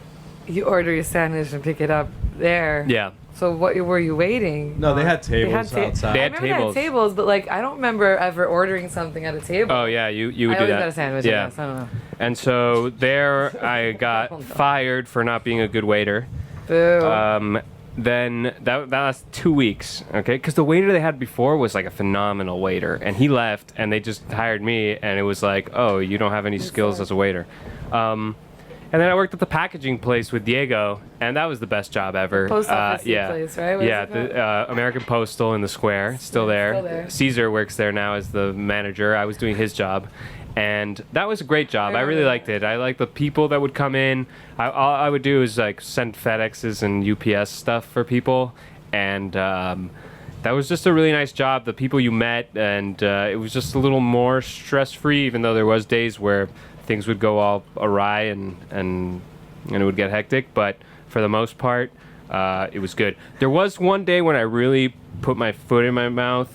you order your sandwich and pick it up there. yeah. So what were you waiting? No, they had They tables had outside. They I had remember tables. They had tables, but like I don't remember ever ordering something at a table. Oh yeah, you would I do always that. got a sandwich. Yeah. I guess. I don't know. And so there, I got fired for not being a good waiter. Boo. Then that lasted 2 weeks, okay? Because the waiter they had before was like a phenomenal waiter, and he left, and they just hired me, and it was like, oh, you don't have any skills as a waiter. And then I worked at the packaging place with Diego, and that was the best job ever. Post office yeah. place, right? What is Yeah, it called? the American Postal in the square, still there. Still there. Caesar works there now as the manager. I was doing his job. And that was a great job. I really liked it. I liked the people that would come in. All I would do is like send FedExes and UPS stuff for people, and that was just a really nice job. The people you met, and it was just a little more stress-free, even though there was days where things would go all awry and it would get hectic. But for the most part, it was good. There was one day when I really put my foot in my mouth,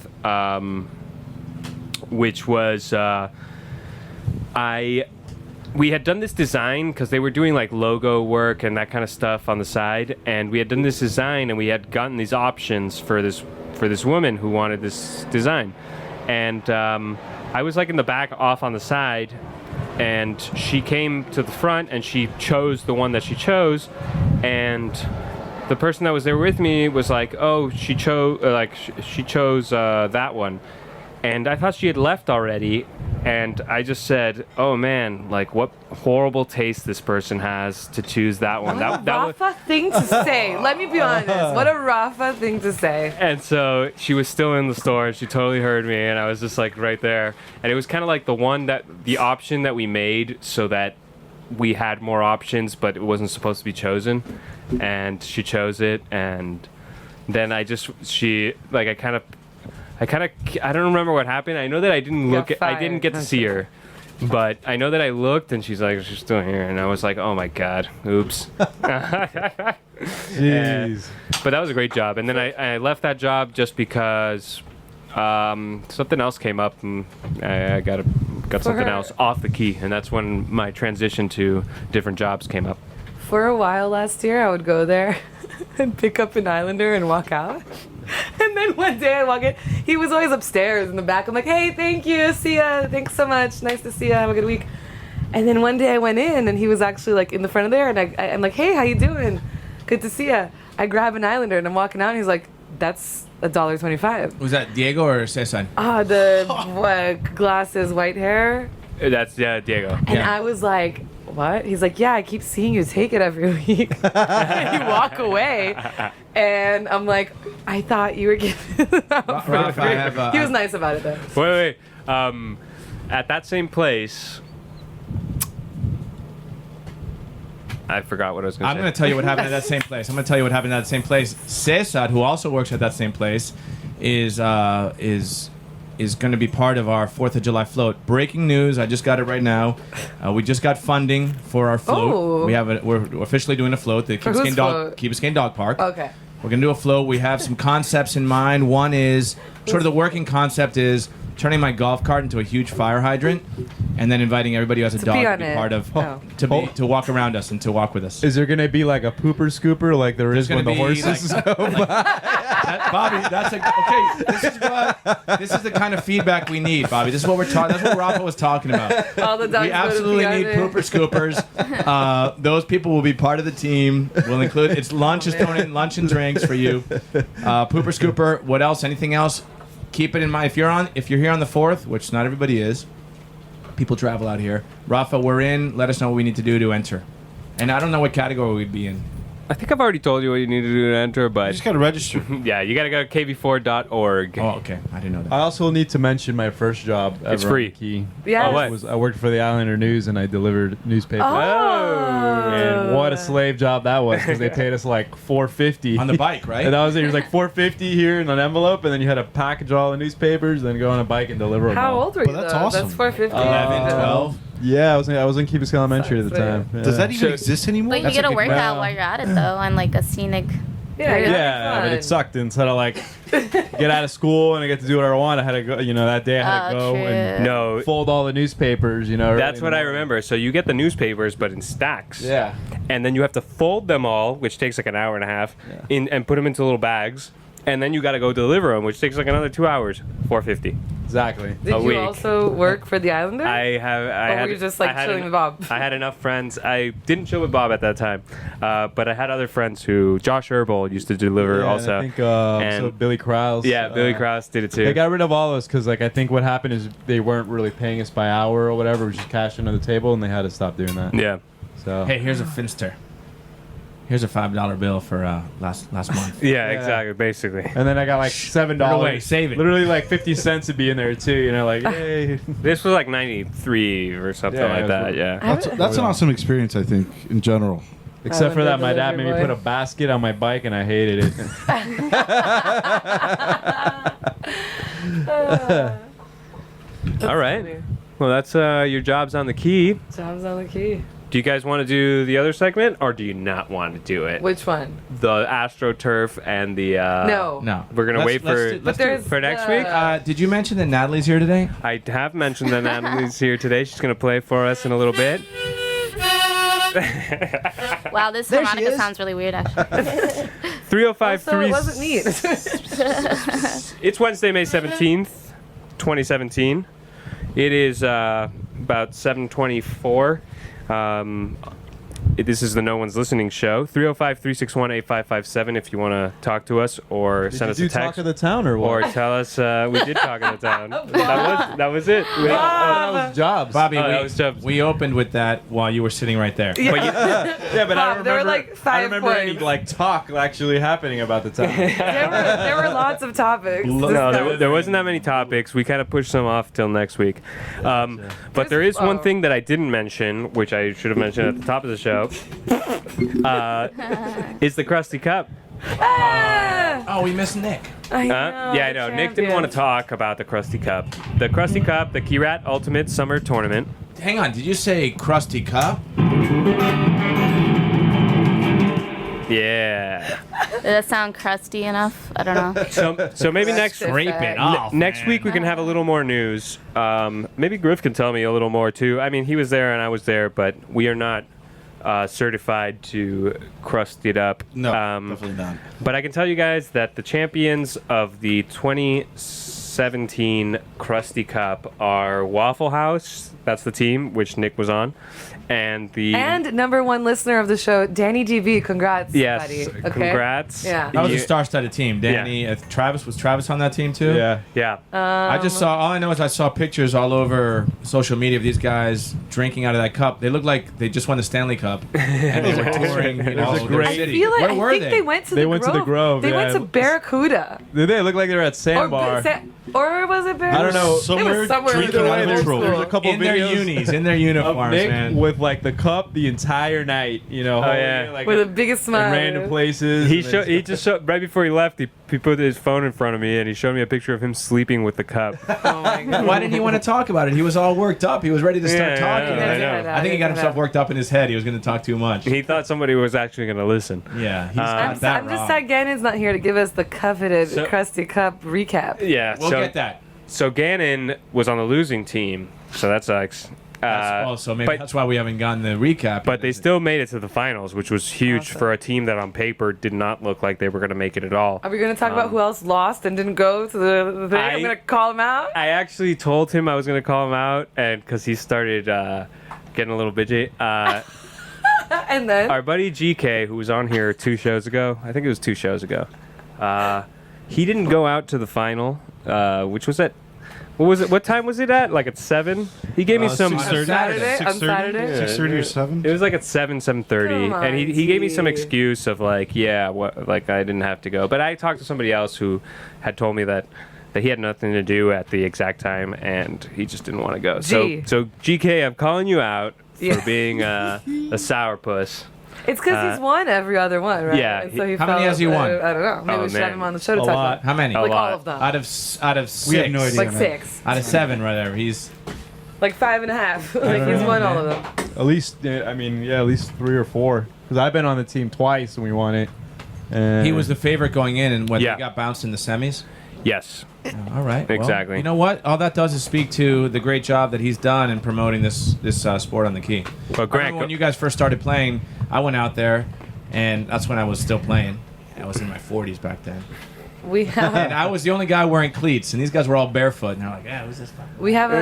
which was. We had done this design because they were doing like logo work and that kind of stuff on the side, and we had done this design and we had gotten these options for this woman who wanted this design, and I was like in the back off on the side, and she came to the front and she chose the one that she chose, and the person that was there with me was like, oh, she chose that one. And I thought she had left already, and I just said, "Oh man, like what horrible taste this person has to choose that one." What a Rafa thing to say. Let me be honest. What a Rafa thing to say. And so she was still in the store, and she totally heard me, and I was just like right there. And it was kind of like the option that we made so that we had more options, but it wasn't supposed to be chosen. And she chose it, and then I don't remember what happened. I know that I didn't get to see her, but I know that I looked and she's like, she's still here, and I was like, oh my god, oops. Jeez. But that was a great job, and then I left that job just because something else came up, and I got something else off the key, and that's when my transition to different jobs came up. For a while last year, I would go there and pick up an Islander and walk out. And then one day I walk in, he was always upstairs in the back. I'm like, hey, thank you, see ya, thanks so much, nice to see ya, have a good week. And then one day I went in and he was actually like in the front of there, and I'm like, hey, how you doing? Good to see ya. I grab an Islander and I'm walking out, and he's like, that's $1.25. Was that Diego or Cesar? The glasses, white hair. That's Diego. And I was like, what? He's like, yeah, I keep seeing you take it every week. And you walk away. And I'm like, I thought you were giving it out for free. He was nice about it, though. Wait. At that same place, I forgot what I was going to say. I'm going to tell you what happened at that same place. Cesar, who also works at that same place, is going to be part of our 4th of July float. Breaking news! I just got it right now. We just got funding for our float. Oh. We're officially doing a float. The Key whose Biscayne Dog Park. Okay. We're going to do a float. We have some concepts in mind. One is sort of the working concept is turning my golf cart into a huge fire hydrant, and then inviting everybody who has a To dog pee to on be it. part of Oh. to walk around us and to walk with us. Is there gonna be like a pooper scooper like there is There's when the gonna be, horses go by? Bobby, that's okay. This is the kind of feedback we need, Bobby. This is what we're talking. That's what Rafa was talking about. All the dogs We go to absolutely pee on need it. pooper scoopers. Those people will be part of the team. We'll include it's lunch is thrown in lunch and drinks for you. Pooper scooper. What else? Anything else? Keep it in mind. If you're here on the 4th, which not everybody is, people travel out here. Rafa, we're in. Let us know what we need to do to enter. And I don't know what category we'd be in. I think I've already told you what you need to do to enter, You but just gotta register. yeah, you gotta go to kv4.org. Oh, okay. I didn't know that. I also need to mention my first job ever. It's free. On the Key. Yes. Oh, what? I worked for the Islander News and I delivered newspapers. Oh. And what a slave job that was because they paid us like $4.50 On the bike, right? And that was it. It was like $4.50 here in an envelope, and then you had to package all the newspapers, then go on a bike and deliver them. How all. old were you? Well, that's though? awesome. That's 450. 11, 12. Yeah, I was in Key Biscayne Elementary at the Sucks, time. Yeah. Does that even So- exist anymore? But you That's a get to good work question. out while you're at it though, on like a scenic. Yeah, Yeah, but it sucked. Instead of like get out of school and I get to do whatever I want, I had to go. That day I had to Oh, go true. and No, fold all the newspapers. early that's in the what I morning. remember. So you get the newspapers, but in stacks. Yeah. And then you have to fold them all, which takes like an hour and a half, and put them into little bags. And then you got to go deliver them, which takes like another 2 hours. $4.50. Exactly. Did a you week. also work for the Islander? I Or were you just, like, chilling with Bob? I had enough friends. I didn't chill with Bob at that time, but I had other friends who Josh Herbal used to deliver Yeah, also. and I think And- so Billy Krause. yeah, Billy Krause did it too. They got rid of all those because, I think what happened is they weren't really paying us by hour or whatever. It was just cash under the table, and they had to stop doing that. Yeah. So Hey, here's a Finster. Here's a $5 bill for last month. Yeah, Yeah. exactly, basically. and then I got like $7. away, save it. Literally like 50 cents to be in there too. Like, hey. This was like 93 or something Yeah, like it was that, really- yeah. That's an awesome experience, I think, in general. Except for that, my dad Delivery made me boy. put a basket on my bike, and I hated it. All right. Well, that's your job's on the key. Jobs on the key. Do you guys want to do the other segment, or do you not want to do it? Which one? The AstroTurf and the... No. No. We're going to wait for... But there's for next the- week? Did you mention that Natalie's here today? I have mentioned that Natalie's here today. She's going to play for us in a little bit. Wow, this There she harmonica is. sounds really weird actually. 305 So it wasn't neat. It's Wednesday, May 17th, 2017. It is about 7:24. This is the No One's Listening show. 305-361-8557 if you want to talk to us or Did send you us do a Talk text. of the Town or Or what? tell us we did talk of the town. That was it. that was Jobs. Bobby, Oh, that was tough. we opened with that while you were sitting right there. But you, Yeah, but I Bob, don't there were, remember. like, I 5 don't remember any points. talk actually happening about the town. there were lots of topics. no, there wasn't that many topics. We kind of pushed them off till next week. But there is one thing that I didn't mention, which I should have mentioned at the top of the show, is the KRUSTY Cup. Ah! Oh, we missed Nick. I know, Yeah, I know. Nick didn't want to talk about the KRUSTY Cup. The KRUSTY Cup, the Keyrat Ultimate Summer Tournament. Hang on, did you say Crusty Cup? Yeah. Does that sound crusty enough? I don't know. So maybe next That's Scrape fact. it off. next man. week we can have a little more news. Maybe Griff can tell me a little more too. I mean, he was there and I was there, but we are not certified to crust it up. No, definitely not. But I can tell you guys that the champions of the 2017 KRUSTY Cup are Waffle House. That's the team which Nick was on, and the And #1 listener of the show, Danny GB. Congrats, yes, buddy. Okay? congrats. Yeah. That was You- a star-studded team. Danny, Travis, was Travis on that team too? Yeah. Yeah. I just saw, all I know is I saw pictures all over social media of these guys drinking out of that cup. They looked like they just won the Stanley Cup. And they were touring in all a over great- their city. feel like, Where I were think they went to They the went to Grove. the Grove, They yeah. went to Barracuda. Did they look like they were at Sandbar? Or was it Barracuda? I don't know. Somewhere It was somewhere drinking in the out of a old trough. school. There's a couple in their videos unis, in their of uniforms, Nick man. with like the cup the entire night. holding yeah. it, like With the biggest in smile. random places. He and then showed. He just showed right before he left. He put his phone in front of me and he showed me a picture of him sleeping with the cup. Oh my god. Why didn't he want to talk about it? He was all worked up. He was ready to start Yeah, talking. I know. I think he got himself worked up in his head. He was going to talk too much. He thought somebody was actually going to listen. Yeah, he's I'm got that I'm just wrong. sad Gannon's not here to give us the coveted So- KRUSTY Cup recap. Yeah. We'll so get that. So Gannon was on the losing team, so that sucks. That's why we haven't gotten the recap. But they still made it to the finals, which was huge for a team that on paper did not look like they were going to make it at all. Are we going to talk about who else lost and didn't go to the thing? I'm going to call him out. I actually told him I was going to call him out, and because he started getting a little bitchy. And then Our buddy GK, who was on here 2 shows ago, I think it was 2 shows ago, he didn't go out to the final, which was at, what was it? What time was it at? Like at 7? He gave me some. on Saturday. 6:30 or 7? It was like at 7:30, Come and he on, gave me some T. excuse of like, yeah, what, like I didn't have to go. But I talked to somebody else who had told me that he had nothing to do at the exact time, and he just didn't want to go. So GK, I'm calling you out for being a sourpuss. it's because he's won every other one, right? yeah, And so how many has he won? I don't know. Maybe we should have man. him on the show to A talk lot. about. How many? A Like lot. all of them. Out of 6. We have no idea. Like man. 6. Out of 7, right there. He's Like 5.5. Like he's won all of them. At least, at least 3 or 4. Because I've been on the team twice and we won it. And he was the favorite going in, and when Yeah. they got bounced in the semis. Yes. All right. Well, Exactly. you know what? All that does is speak to the great job that he's done in promoting this sport on the key. Well, I remember when you guys first started playing, I went out there, and that's when I was still playing. I was in my 40s back then. We have And I was the only guy wearing cleats, and these guys were all barefoot, and they're like, "Yeah, who's this?" we have a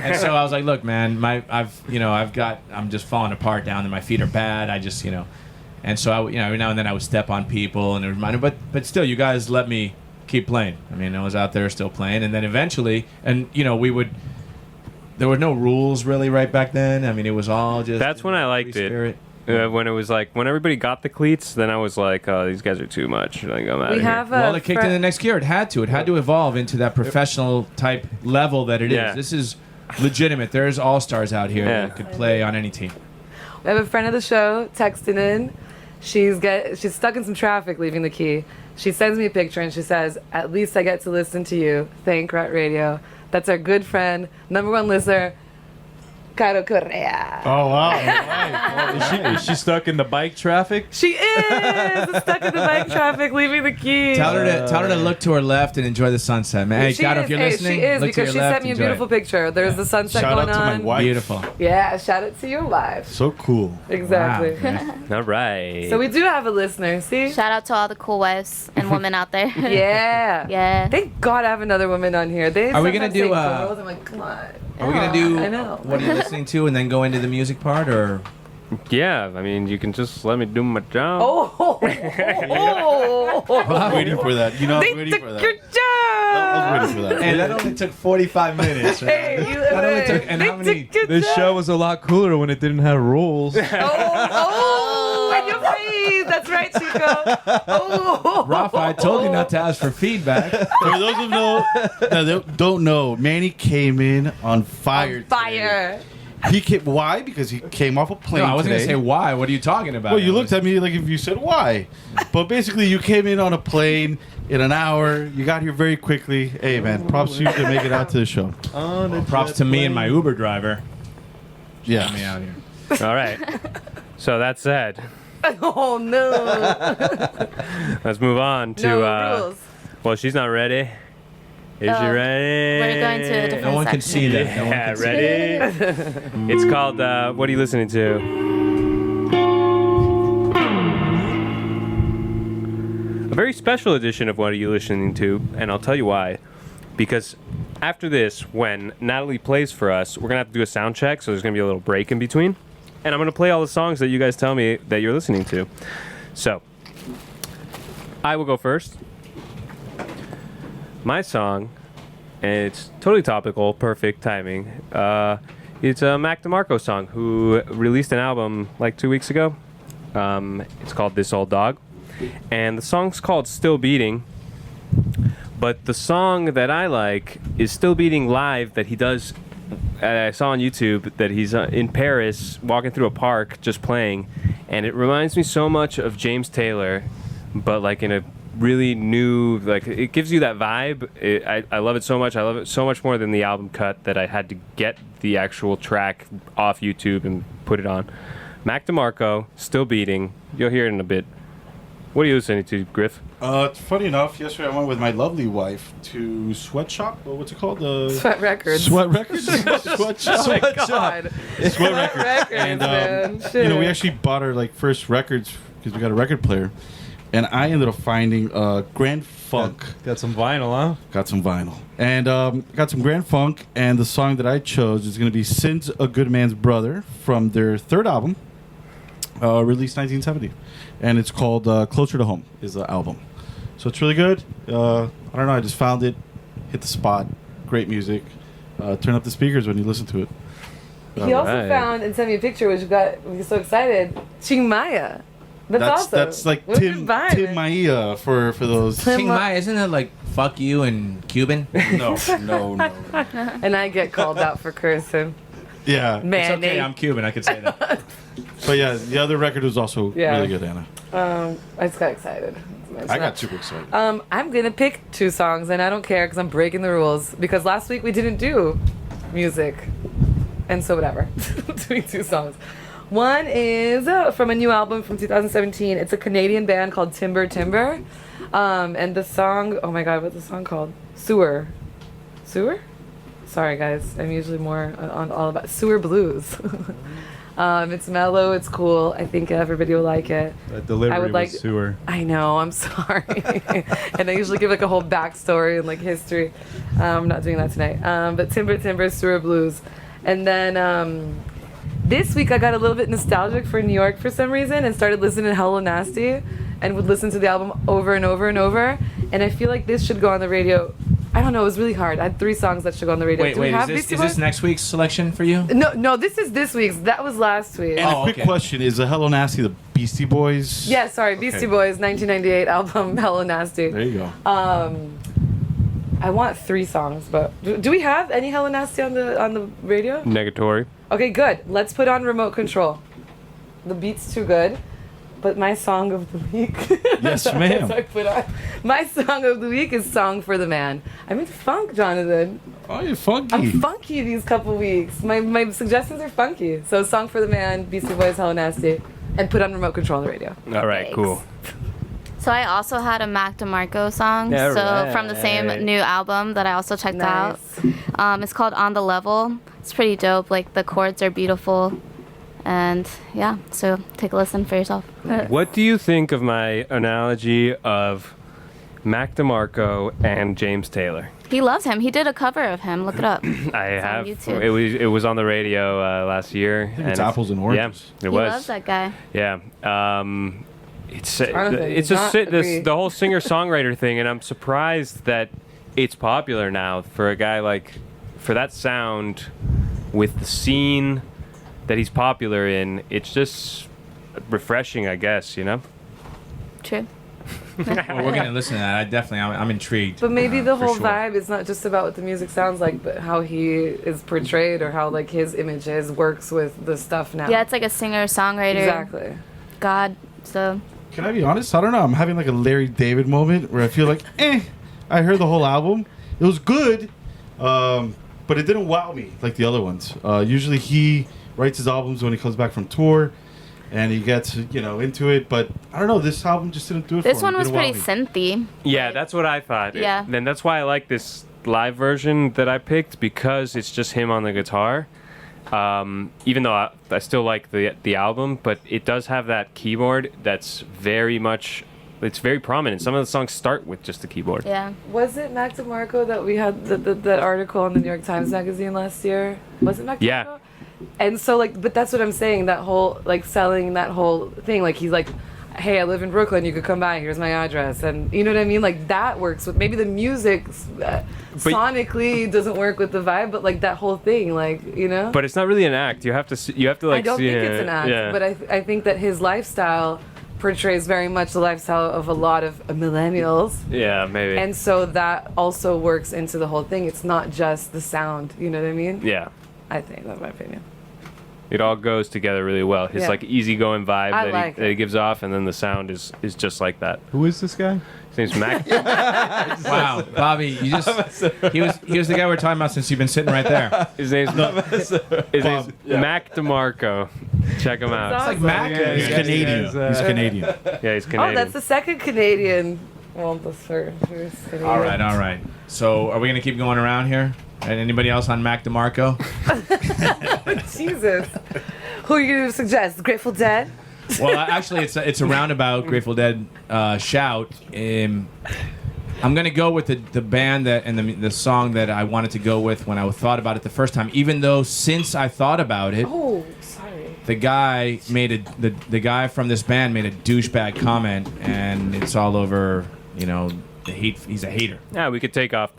And so I was like, "Look, man, I'm just falling apart down there. My feet are bad. I just, and so every now and then I would step on people and it reminded, but still, you guys let me keep playing. I mean, I was out there still playing, and then eventually, and there were no rules really right back then. I mean, it was all just. That's when I liked free it. spirit. When it was like, when everybody got the cleats, then I was like, oh, these guys are too much. Like, I'm out we of here. have a Well, it kicked in the next year. It had to evolve into that professional type level that it is. Yeah. This is legitimate. There's all-stars out here Yeah. that could play on any team. We have a friend of the show texting in. She's stuck in some traffic leaving the key. She sends me a picture and she says, "At least I get to listen to you. Thank Rat Radio." That's our good friend, #1 listener, Caro Correa. Oh, wow. Is she stuck in the bike traffic? She is stuck in the bike traffic leaving the key. Tell her to look to her left and enjoy the sunset, man. Hey, She God, is, if you're hey, listening, she is look to because your she left, sent me a enjoy beautiful it. picture. There's the sunset Shout going out to my on. wife. Beautiful. Yeah, shout out to your wife. So cool. Exactly. Wow, man. All right. So we do have a listener. See? Shout out to all the cool wives and women out there. Yeah. Yeah. Thank God I have another woman on here. They Are we gonna sometimes do, say girls. I'm like, come on. Are we gonna do I know. what are you listening to and then go into the music part, or Yeah, I mean, you can just let me do my job. Oh. I was waiting for that. I was They waiting took for that. your I was job. waiting for that. Hey, that only took 45 minutes. Hey, you, That only took, and they how many? took your This job. show was a lot cooler when it didn't have rules. Oh, in your face. That's right, Chico. Oh. Rafa, I told you not to ask for feedback. For those who that don't know, Manny came in on fire. today. Fire. Why? Because he came off a plane. No, I wasn't today. gonna say why. What are you talking about? Well, you looked at me like if you said why. But basically, you came in on a plane in an hour. You got here very quickly. Hey, man, props to you to make it out to the show. Props to me and my Uber driver. Yeah. Get me out here. All right. So that said, Oh, no. let's move on to. No rules. Well, she's not ready. Is she Oh, ready? We're going to a different No one can section. see that. No one Yeah, can see ready? It's called, what are you listening to? A very special edition of What Are You Listening To? And I'll tell you why. Because after this, when Natalie plays for us, we're going to have to do a sound check, so there's going to be a little break in between. And I'm going to play all the songs that you guys tell me that you're listening to. So, I will go first. My song, and it's totally topical, perfect timing. It's a Mac Demarco song who released an album like 2 weeks ago. It's called This Old Dog. And the song's called Still Beating. But the song that I like is Still Beating Live that he does. I saw on YouTube that he's in Paris walking through a park just playing. And it reminds me so much of James Taylor, but like in a really new, like it gives you that vibe. I love it so much. I love it so much more than the album cut that I had to get the actual track off YouTube and put it on. Mac DeMarco, Still Beating. You'll hear it in a bit. What are you listening to, Griff? Funny enough, yesterday I went with my lovely wife to Sweatshop. What's it called? Sweat Records. Sweat Records? Sweatshop. Oh my God. Sweat Records. And, man. Shit. you know, we actually bought our like first records because we got a record player. And I ended up finding Grand Funk. Got some vinyl, huh? Got some vinyl. And got some Grand Funk. And the song that I chose is going to be Sin's a Good Man's Brother from their third album, released 1970. And it's called Closer to Home is the album. So it's really good. I don't know. I just found it. Hit the spot. Great music. Turn up the speakers when you listen to it. He also Alright. found and sent me a picture, which we were so excited. Ching Maya. That's awesome. That's like What's Tim your vibe? Maya for those. Tim Chiang Mai, isn't it like fuck you in Cuban? No. And I get called out for cursing. Yeah. It's Manny. okay, I'm Cuban. I could say that. But yeah, the other record was also Yeah. really good, Anna. I just got excited. I got super excited. I'm gonna pick 2 songs, and I don't care because I'm breaking the rules. Because last week we didn't do music, and so whatever. Doing 2 songs. One is from a new album from 2017. It's a Canadian band called Timber Timber, and the song. Oh my God, what's the song called? Sewer. Sorry guys, I'm usually more on all about Sewer Blues. It's mellow, it's cool. I think everybody will like it. That delivery I would like- was sewer. I know, I'm sorry. And I usually give like a whole backstory and like history. I'm not doing that tonight. But Timber Timber, Sewer Blues. And then this week I got a little bit nostalgic for New York for some reason and started listening to Hello Nasty and would listen to the album over and over and over. And I feel like this should go on the radio. I don't know, it was really hard. I had 3 songs that should go on the radio. Wait, Do we wait. have Is Beastie this Boys? next week's selection for you? No, this is this week's. That was last week. And Oh, a quick okay. question: is the Hello Nasty the Beastie Boys? Yeah, sorry, Beastie Okay. Boys 1998 album Hello Nasty. There you go. I want 3 songs, but do we have any Hello Nasty on the radio? Negatory. Okay, good. Let's put on Remote Control. The beat's too good, but my song of the week. Yes, That's ma'am. what I put on. My song of the week is "Song for the Man." I'm in funk, Jonathan. Oh, you're funky. I'm funky these couple weeks. My suggestions are funky. So "Song for the Man," Beastie Boys, Hello Nasty, and put on Remote Control on the radio. All right, Thanks. cool. So I also had a Mac DeMarco song. Yeah, so right. from the same new album that I also checked Nice. out. It's called On the Level. It's pretty dope. Like the chords are beautiful. And yeah, so take a listen for yourself. What do you think of my analogy of Mac DeMarco and James Taylor? He loves him. He did a cover of him. Look it up. I have. YouTube. It was on the radio last year. I think it's apples and oranges. Yeah, it He was. loves that guy. Yeah. It's Jonathan it's does a not this agree. the whole singer songwriter thing, and I'm surprised that it's popular now for a guy like for that sound with the scene that he's popular in. It's just refreshing, I guess. You know. True. Well, we're gonna listen to that. I'm intrigued. But maybe the for whole sure. vibe is not just about what the music sounds like, but how he is portrayed or how like his images works with the stuff now. Yeah, it's like a singer-songwriter. exactly. God. So Can I be honest? I don't know. I'm having like a Larry David moment where I feel like, I heard the whole album. It was good, but it didn't wow me like the other ones. Usually he writes his albums when he comes back from tour, and he gets into it. But I don't know. This album just didn't do it. this for me. one was Didn't wow pretty me. synthy. Yeah, that's what I thought. Yeah. And that's why I like this live version that I picked because it's just him on the guitar. Even though I still like the album, but it does have that keyboard that's it's very prominent. Some of the songs start with just the keyboard. Yeah. Was it Mac DeMarco that we had that article in the New York Times magazine last year? Was it Mac DeMarco? Yeah. And so but that's what I'm saying. That whole selling that whole thing. Like he's like, hey, I live in Brooklyn. You could come by. Here's my address. And you know what I mean? Like that works with maybe the music sonically doesn't work with the vibe, but like that whole thing, But it's not really an act. You have to like. I don't see think it's an act, yeah. but I think that his lifestyle portrays very much the lifestyle of a lot of millennials. Yeah, maybe. And so that also works into the whole thing. It's not just the sound. You know what I mean? yeah. I think that's my opinion. It all goes together really well. His Yeah. like easygoing vibe I that, like that he it. gives off, and then the sound is just like that. Who is this guy? His name's Mac. Wow, Bobby, he was the guy we're talking about since you've been sitting right there. His name's Mac DeMarco. Check him out. It's like Mac. Yeah, He's yeah, Canadian. yeah, He's Canadian. Yeah, he's Canadian. Oh, that's the second Canadian. Well, the first Canadian. All right. So, are we gonna keep going around here? And anybody else on Mac DeMarco? Jesus. Who are you going to suggest? Grateful Dead? Well, actually, it's a roundabout Grateful Dead shout. I'm gonna go with the band that and the song that I wanted to go with when I thought about it the first time. Even though since I thought about it, Oh, sorry. the guy made the guy from this band made a douchebag comment, and it's all over. You know, the hate. He's a hater. Yeah, we could take off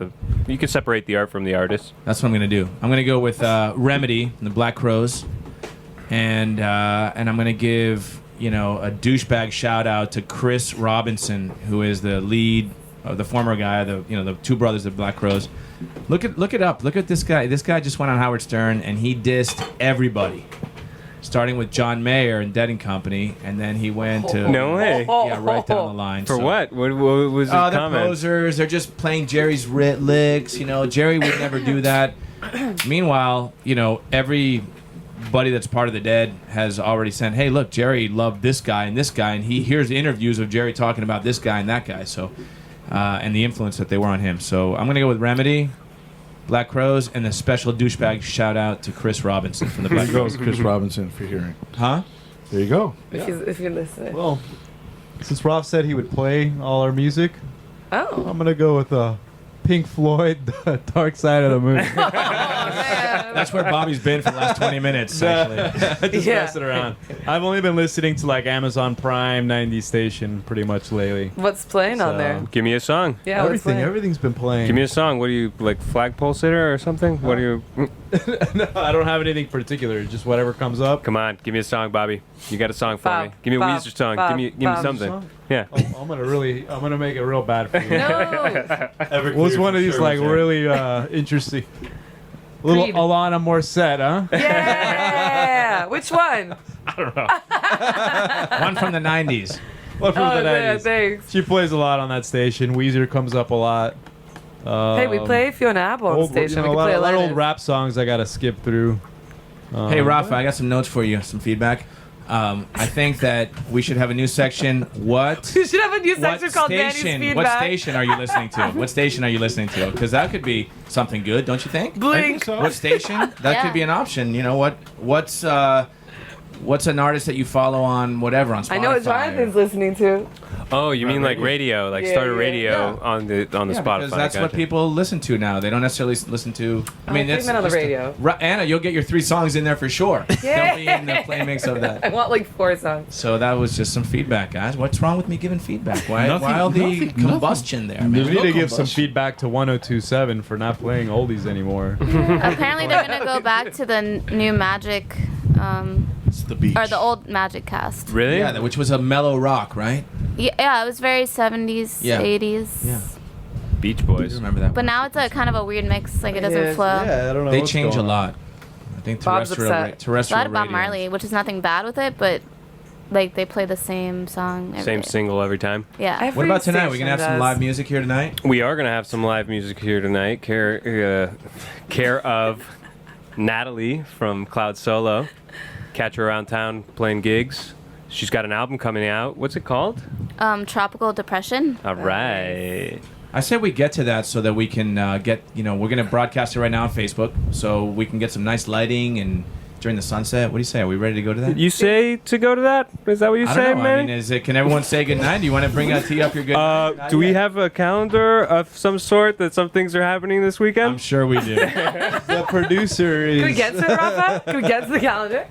you could separate the art from the artist. That's what I'm gonna do. I'm gonna go with Remedy and the Black Crowes, and I'm gonna give a douchebag shout out to Chris Robinson, who is the lead. The former guy, the two brothers of Black Crowes. Look it up. Look at this guy. This guy just went on Howard Stern and he dissed everybody, starting with John Mayer and Dead and Company, and then he went to No way. yeah, right down the line. For So- what? What was his they're comment? posers. They're just playing Jerry's licks. Jerry would never do that. Meanwhile, everybody that's part of the Dead has already said, hey, look, Jerry loved this guy, and he hears the interviews of Jerry talking about this guy and that guy. So. And the influence that they were on him. So I'm going to go with Remedy, Black Crowes, and the special douchebag shout out to Chris Robinson from the There Black you go, Crowes. Chris Robinson, for hearing. Huh? There you go. If you're listening. Well, since Rolf said he would play all our music, Oh. I'm gonna go with Pink Floyd, The Dark Side of the Moon. Oh, man. That's where Bobby's been for the last 20 minutes, actually. Just Yeah. messing around. I've only been listening to like Amazon Prime 90s station pretty much lately. What's playing on So- there? Give me a song. Yeah, what's playing? Everything's been playing. Give me a song. What are you, like, flagpole sitter or something? What are you... No, I don't have anything particular. Just whatever comes up. Come on, give me a song, Bobby. You got a song for Bob, me. Give me a Bob, Weezer song. Bob, give me Bob. something. Song? Yeah. I'm gonna make it real bad for you. No. What's one of these like really interesting? A little Creed. Alana Morissette, huh? Yeah. Which one? One from the 90s. One from Oh, the yeah, 90s. thanks. She plays a lot on that station. Weezer comes up a lot. Hey, we play Fiona Apple on old, station. you know, We a can play lot of Alanis. old rap songs I gotta skip through. Hey, Rafa, I got some notes for you, some feedback. I think that we should have a new section. What? You should have a new What section called Manny's station? Feedback. What station are you listening to? What station are you listening to? Because that could be something good, don't you think? Blink. What station? That Yeah. could be an option. What's an artist that you follow on whatever on Spotify? I know what Jonathan's listening to. Oh, you mean like radio, like Yeah, start a yeah. radio on the Yeah, Spotify. because that's what Gotcha. people listen to now. They don't necessarily listen to. I mean, think that's meant on the just radio. Anna, you'll get your 3 songs in there for sure. Yeah. They'll be in the play mix of I that. want like 4 songs. So that was just some feedback, guys. What's wrong with me giving feedback? Why Nothing- all the nothing- combustion there, We man? need no to give some combustion. feedback to 102.7 for not playing oldies anymore. Apparently, they're gonna go back to the new Magic, It's the beach. or the old Magic cast. Really? Yeah, which was a mellow rock, right? Yeah, it was very 70s, Yeah. 80s. Yeah. Beach I Boys. remember that. But now it's a kind of a weird mix. Like it doesn't is. flow. I don't know. They what's change a going on. lot. I think Bob's terrestrial, upset. A terrestrial lot about radio. Marley, which is nothing bad with it, but like they play the same song. Every Same day. single every time. Yeah. Every What about tonight? We station gonna have some does. live music here tonight? We are going to have some live music here tonight. Care of Natalie from Cloud Solo. Catch her around town playing gigs. She's got an album coming out. What's it called? Tropical Depression. All right. I said we get to that so that we can get, we're going to broadcast it right now on Facebook so we can get some nice lighting and during the sunset. What do you say? Are we ready to go to that? You say to go to that? Is that what you I say, don't know. man? I mean, can everyone say good night? Do you want to tee up your good night? Do we have a calendar of some sort that some things are happening this I'm weekend? sure we do. The producer is. Can we get to it, Rafa? Can we get to the calendar?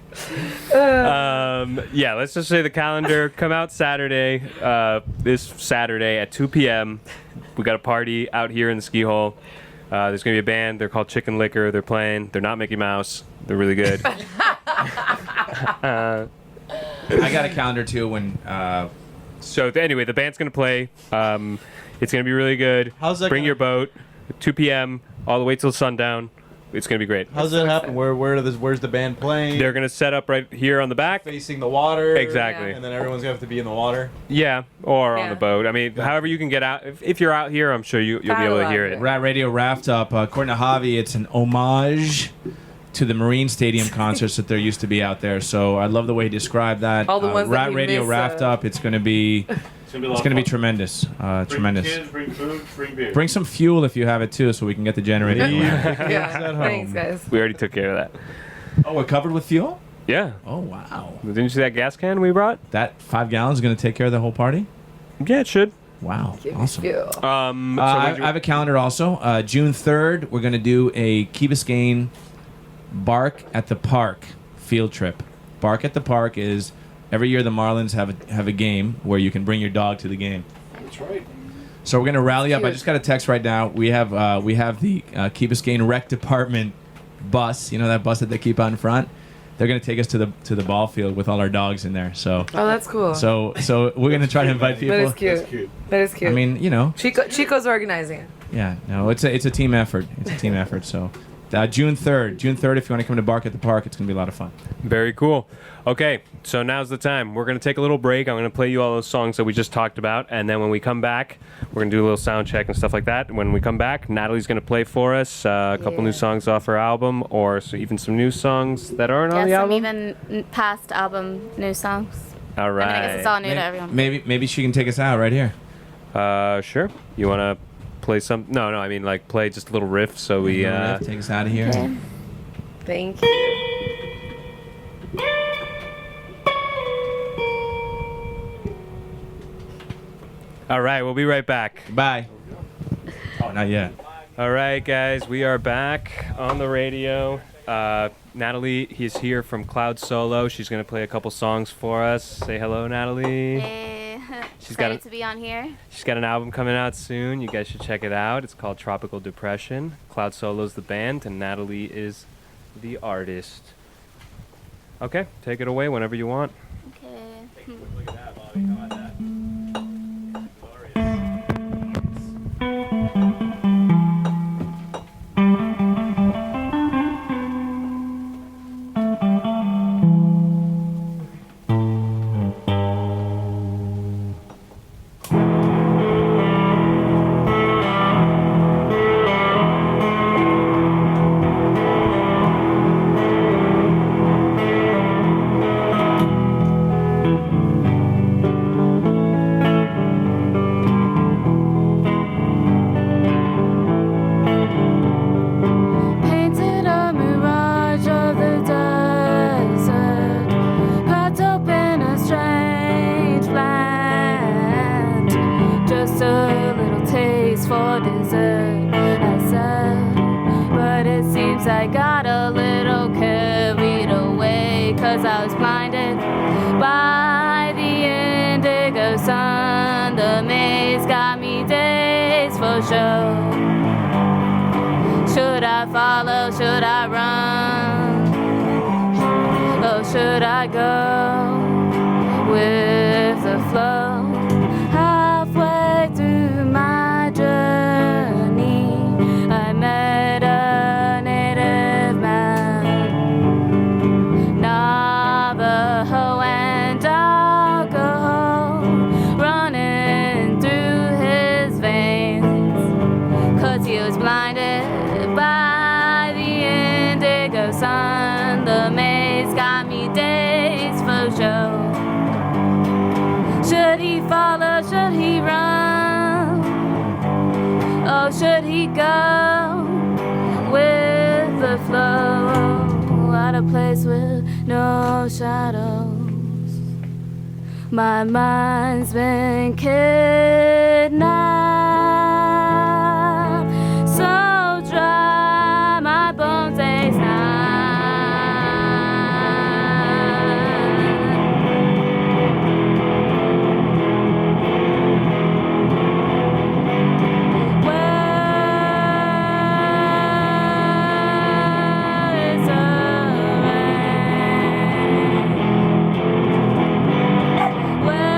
Yeah, let's just say the calendar. Come out Saturday, this Saturday at 2 p.m. We got a party out here in the ski hole. There's going to be a band. They're called Chicken Liquor. They're playing. They're not Mickey Mouse. They're really good. I got a calendar too when So anyway, the band's going to play. It's going to be really good. How's that Bring gonna- your boat. 2 p.m. all the way till sundown. It's going to be great. How's that happen? Where's the band playing? They're going to set up right here on the back. facing the water. Exactly. And then everyone's gonna have to be in the water. Yeah, or on Yeah. the boat. I mean, however you can get out. If you're out here, I'm sure you'll be able to hear it. Rat Radio wrapped up. According to Javi, it's an homage to the Marine Stadium concerts that there used to be out there. So I love the way he described that. All the ones that Rat we Radio miss, Wrapped Up. It's going to be tremendous. Tremendous. Kids, bring food, bring beer. Bring some fuel if you have it too, so we can get the generator. going. Yeah. Thanks, guys. We already took care of that. Oh, we're covered with fuel? Yeah. Oh, wow. Didn't you see that gas can we brought? That 5 gallons is going to take care of the whole party? Yeah, it should. Wow. Give me Awesome. fuel. I have a calendar also. June 3rd, we're going to do a Key Biscayne Bark at the Park field trip. Bark at the Park is every year the Marlins have a game where you can bring your dog to the game. That's right. So we're going to rally up. I Cute. just got a text right now. We have the Key Biscayne Rec Department bus. You know that bus that they keep out in front? They're going to take us to the ball field with all our dogs in there. So Oh, that's cool. so we're going to try to invite people. that is cute. That's cute. That is cute. I mean, you know, Chico's organizing it. yeah, no, it's a team effort. It's a team effort. So June 3rd, if you want to come to Bark at the Park, it's going to be a lot of fun. Very cool. Okay, so now's the time. We're going to take a little break. I'm going to play you all those songs that we just talked about. And then when we come back, we're going to do a little sound check and stuff like that. When we come back, Natalie's going to play for us a couple new songs off her album, or even some new songs that aren't on the some album. even past album new songs. All I mean, I guess it's right. all new to everyone. Maybe she can take us out right here. Sure. You want to play some? No, I mean, like, play just a little riff so we... Take us out of here. Okay. Thank you. All right, we'll be right back. Bye. Oh, not yet. All right, guys, we are back on the radio. Natalie is here from Cloud Solo. She's going to play a couple songs for us. Say hello, Natalie. Hey, She's got excited to be on here. She's got an album coming out soon. You guys should check it out. It's called Tropical Depression. Cloud Solo's the band, and Natalie is the artist. Okay, take it away whenever you want. Okay. Look at that, Bobby. How about that? Painted a mirage of the desert, cracked open a strange land. Just a little taste for dessert, I said. But it seems I got a little carried away, 'cause I was blinded by the indigo sun. The maze got me dazed for sure. Should I follow? Should I run? Or should I go with the flow? Halfway through my journey, I met a native man, Navajo and alcohol running through his veins, 'cause he was blinded by the indigo sun. The maze got me dazed for sure. Should he follow? Should he run? Oh, should he go with the flow? At a place with no shadows, my mind's been kidnapped. So dry, my bones ache now. Where is the rain? Where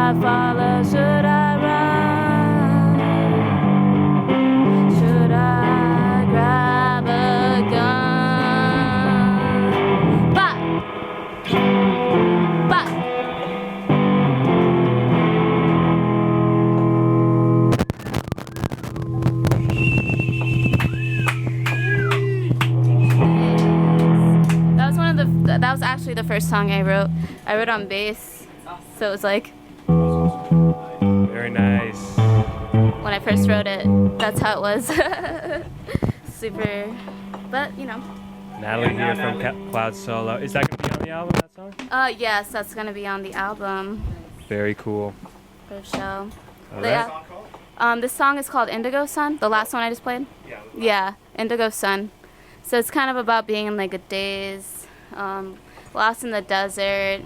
I follow? Should I run? Should I grab a gun? But that was actually the first song I wrote. I wrote on bass, so it was like Very nice. when I first wrote it, that's how it was. Super, but you know. Natalie here from Cloud Solo. Is that going to be on the album, that song? Yes, that's gonna be on the album Very cool. for sure. All Yeah. right. This song is called Indigo Sun, the last one I just played. Yeah, Indigo Sun. So it's kind of about being in like a daze, lost in the desert,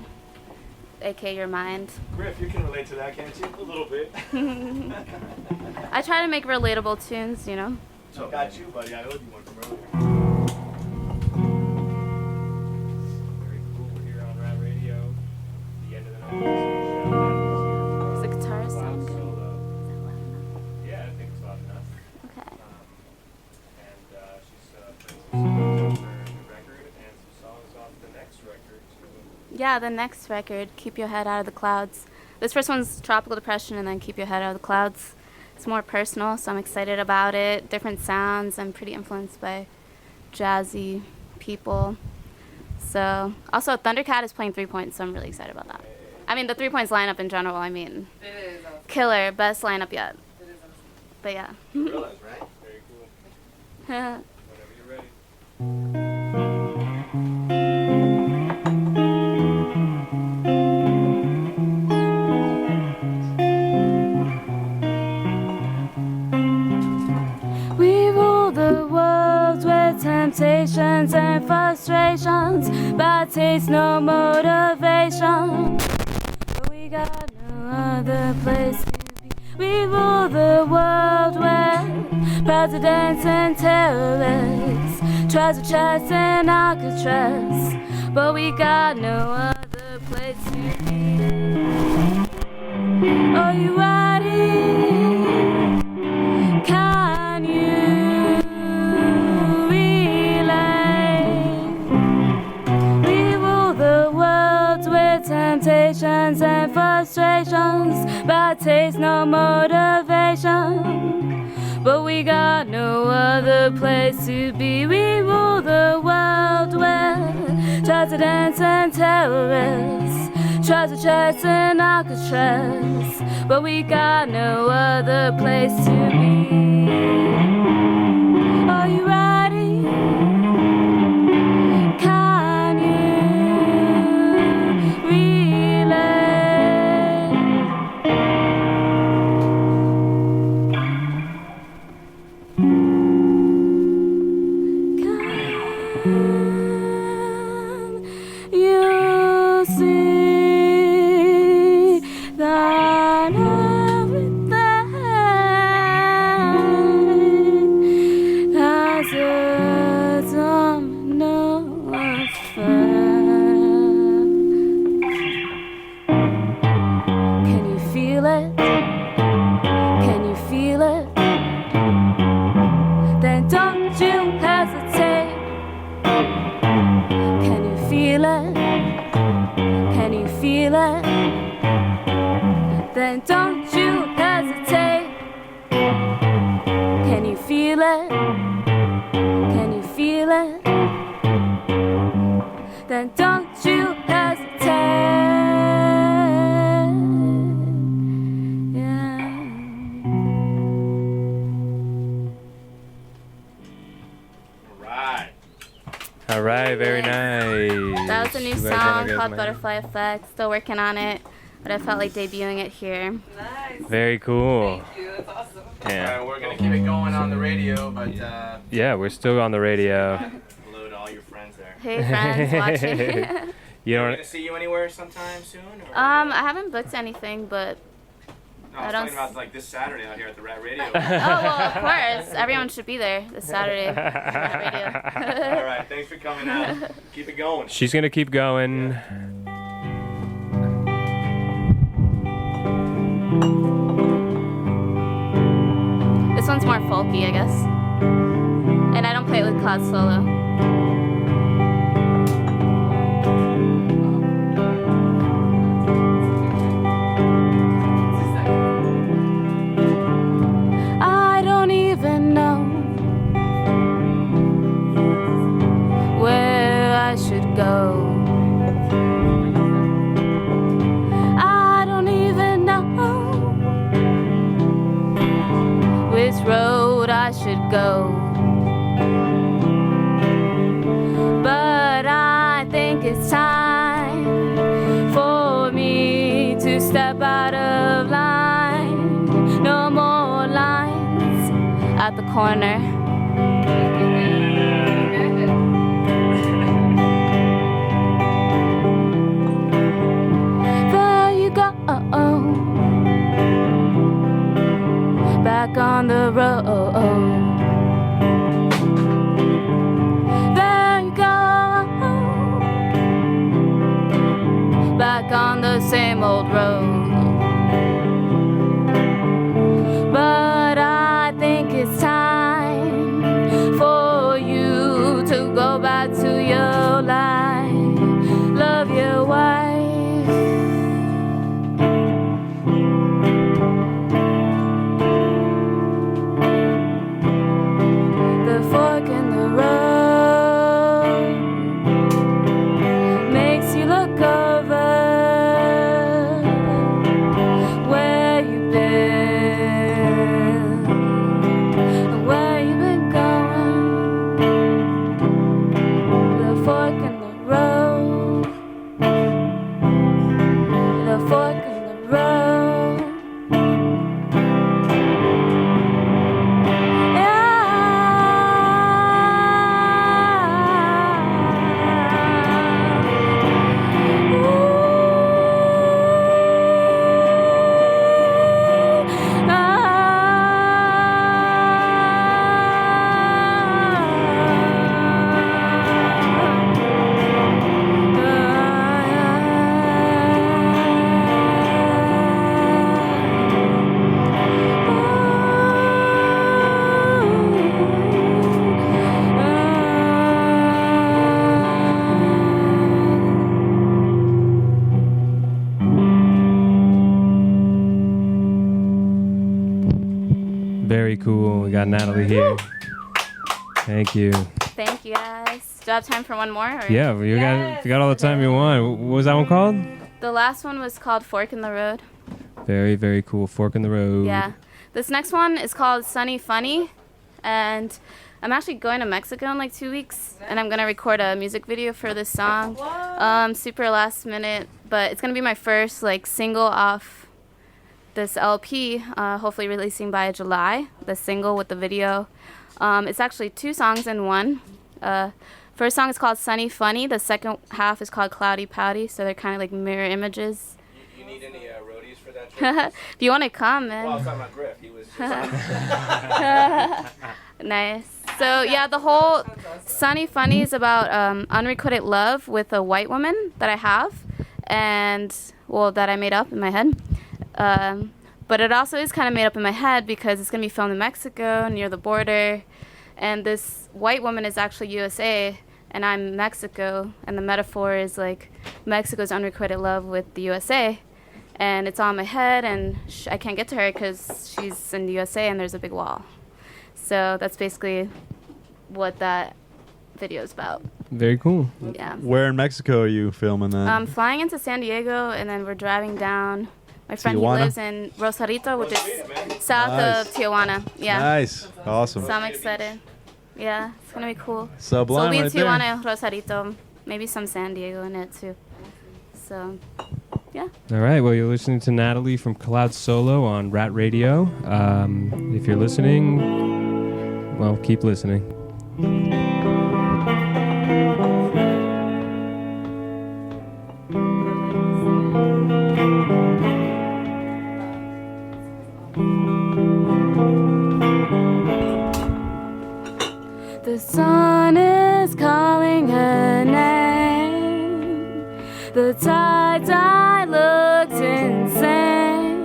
aka your mind. Griff, you can relate to that, can't you? A little bit. I try to make relatable tunes, you know. So got you, buddy. I owed you one from earlier. Very cool. We're here on Rat Radio. The end of the night. Does the guitar sound good? Solo. Yeah, I think it's loud enough. Okay. And she's playing some songs off her new record and some songs off the next record too. Yeah, the next record, Keep Your Head Out of the Clouds. This first one's Tropical Depression and then Keep Your Head Out of the Clouds. It's more personal, so I'm excited about it. Different sounds. I'm pretty influenced by jazzy people. So, also Thundercat is playing 3 Points, so I'm really excited about that. I mean, the 3 Points lineup in general, I mean, It is awesome. killer, best lineup yet. It is awesome. But yeah. Realize, right? Very cool. Whenever you're ready. We rule the world with temptations and frustrations, bad taste, no motivation. But we got no other place to be. We rule the world with presidents and terrorists, treasure chests and Alcatraz. But we got no other place to be. Are you ready? Can you relate? We rule the world with temptations and frustrations, bad taste, no motivation. But we got no other place to be. We rule the world with presidents and terrorists, treasure chests and Alcatraz. But we got no other place to be. Are you ready? Can you relate? Can you see that everything has a domino effect? Can you feel it? Can you feel it? Then don't you hesitate. Can you feel it? Can you feel it? Then don't you hesitate. Can you feel it? Can you feel it? Then don't you hesitate. Yeah. Right. All right, very nice. That was a new You guys wanna song give called my- Butterfly Effect. Still working on it, but I felt like debuting it here. Nice. Very cool. Thank you. That's awesome. Yeah. We're gonna keep it going on the radio, but Yeah, we're still on the radio. hello to all your friends there. Hey friends watching. You We're don't. gonna see you anywhere sometime soon? Or? I haven't booked anything, but no, I I was don't talking about like this Saturday out here at the Rat Radio. oh well, of course, everyone should be there this Saturday on radio. All right, thanks for coming out. Keep it going. She's gonna keep going. This one's more folky, I guess. And I don't play it with Cloud solo. I don't even know where I should go. I don't even know which road I should go. But I think it's time for me to step out of line. No more lines at the corner. There you go, back on the road. There you go, back on the same old road. But I think it's time for you to go back to your life. Love your wife. The fork in the road makes you look over where you've been, where you've been going. The fork in the road, the fork in the road. Very cool. We got Natalie here. Thank you. Thank you guys. Do I have time for one more? Or? Yeah, you got all the time you want. What was that one called? The last one was called Fork in the Road. Very, very cool. Fork in the road. Yeah. This next one is called Sunny Funny. And I'm actually going to Mexico in like 2 weeks. And I'm going to record a music video for this song. Super last minute. But it's going to be my first like single off this LP. Hopefully releasing by July. The single with the video. It's actually 2 songs in one. First song is called Sunny Funny. The second half is called Cloudy Pouty. So they're kind of like mirror images. You need any roadies for that trip? If you want to come, man. Well, I was talking about Griff. He was just Nice. So yeah, the whole Sunny Funny is about unrequited love with a white woman that I have, and well, that I made up in my head. But it also is kind of made up in my head because it's gonna be filmed in Mexico near the border, and this white woman is actually USA, and I'm Mexico, and the metaphor is like Mexico's unrequited love with the USA. And it's on my head, and I can't get to her because she's in the USA and there's a big wall. So that's basically what that video is about. Very cool. Yeah. Where in Mexico are you filming that? I'm flying into San Diego, and then we're driving down. My friend, he Tijuana? lives in Rosarito, which is south of Tijuana. Yeah. Nice. Awesome. So I'm excited. Yeah, it's going to be cool. Sublime So we'll be in right there. Tijuana, Rosarito, maybe some San Diego in it too. So, yeah. All right. Well, you're listening to Natalie from Cloud Solo on Rat Radio. If you're listening, well, keep listening. The sun is calling her name. The tie-dye looks insane.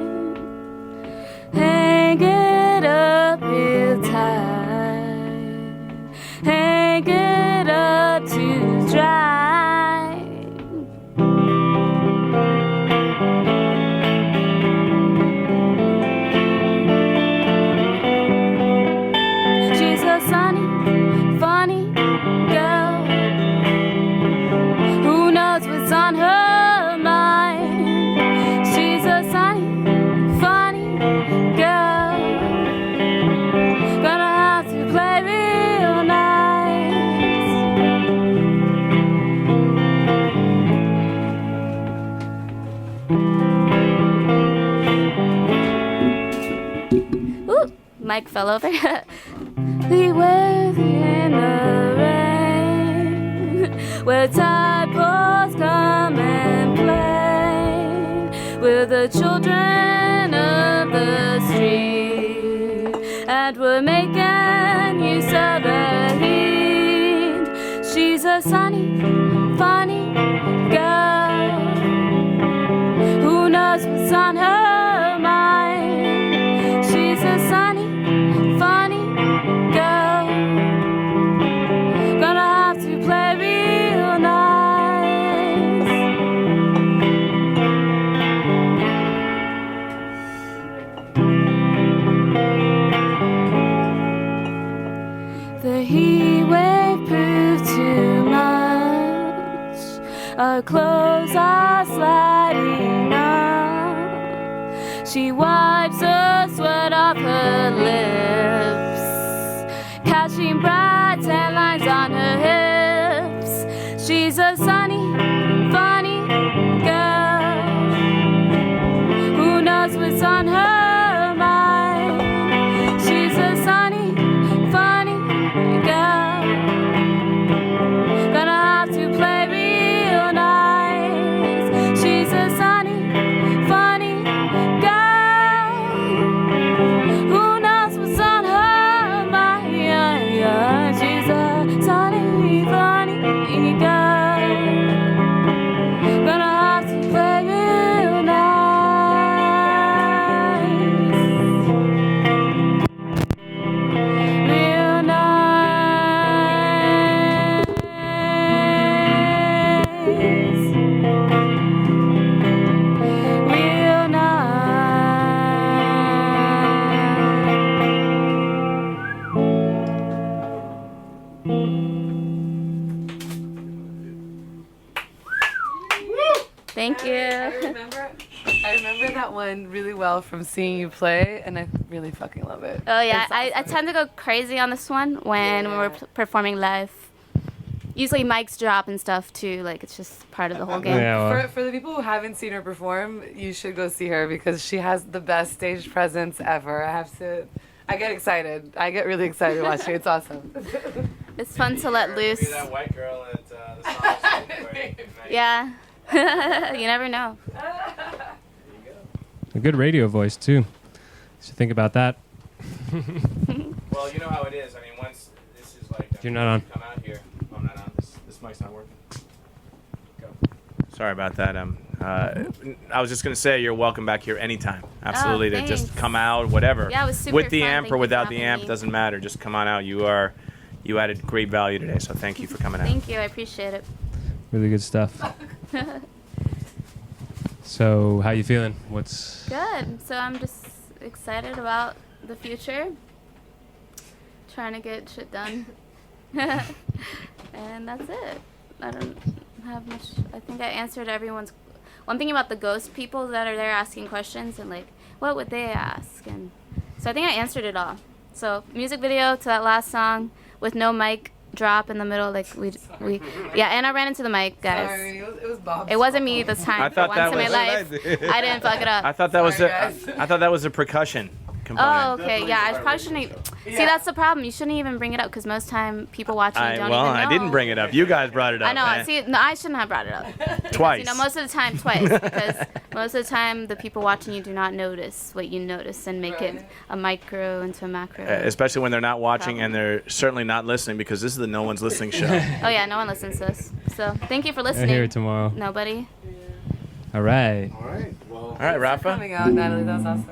mic fell over. We wave in the rain, where tadpoles come and play with the children of the street, and we're making use of the heat. She's a sunny, funny girl who knows what's on her mind. She's a sunny, funny girl, gonna have to play real nice. The heat wave proved too much. Our clothes are sliding up. She wipes the sweat off her lips, catching bright tan lines on her hips. She's a sunny, funny girl who knows what's on her mind. She's a sunny, funny girl, gonna have to play real nice. She's a sunny, funny girl who knows what's on her mind. She's a sunny, funny girl, gonna have to play real nice. Real nice. Real nice. Thank you. I remember that one really well from seeing you play, and I really fucking love it. Oh yeah, It's I awesome. tend to go crazy on this one when we're performing live. Usually mics drop and stuff too, like it's just part of the whole game. Yeah, well, For the people who haven't seen her perform, you should go see her because she has the best stage presence ever. I get excited. I get really excited watching it. It's awesome. It's fun to let Be loose. that white girl at the song night. Yeah. You never know. a good radio voice too. Should think about that. Well, you know how it is. I mean, once this is like. You're not on. Come out here. I'm not on. This mic's not working. Go. Sorry about that. I was just gonna say you're welcome back here anytime. Absolutely, to just thanks. come out, whatever. Yeah, it was super With the fun. amp Thank or you for without the having amp, me. doesn't matter. Just come on out. You added great value today, so thank you for coming out. Thank you, I appreciate it. Really good stuff. So, how you feeling? What's Good. So I'm just excited about the future. Trying to get shit done. And that's it. I don't have much. I think I answered everyone's. One thing about the ghost people that are there asking questions and like, what would they ask? And so I think I answered it all. So music video to that last song with no mic drop in the middle, like we yeah. And I ran into the mic, guys. Sorry, it was Bob's It wasn't fault. me this time. I thought For once that in my was- life, I didn't fuck it up. I thought that was Sorry, a. guys. I thought that was a percussion Oh, component. okay. Yeah, I probably shouldn't. See, Yeah. that's the problem. You shouldn't even bring it up because most time people watching don't even know. I didn't bring it up. You guys brought it up. I know. man. See, no, I shouldn't have brought it up. Because, Twice. You know, most of the time, twice. Because most of the time, the people watching you do not notice what you notice and make it a micro into a macro. Especially when they're not watching and Problem. they're certainly not listening because this is the No One's Listening show. Oh yeah, no one listens to this. So thank you for I listening. hear it tomorrow. Nobody. All right. All right. Well, All right, Rafa. Coming out, Natalie. That was awesome.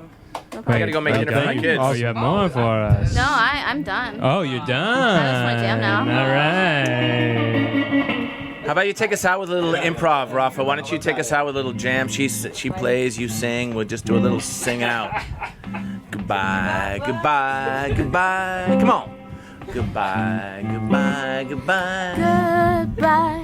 No I problem. gotta go make dinner for my Okay. kids. Oh, you have more for us. No, I'm done. Oh, you're done. I just wanna jam now. All right. How about you take us out with a little improv, Rafa? Why don't you take us out with a little jam? She plays, you sing. We'll just do a little sing out. Goodbye, goodbye, goodbye. Come on. Goodbye, goodbye, goodbye. Goodbye.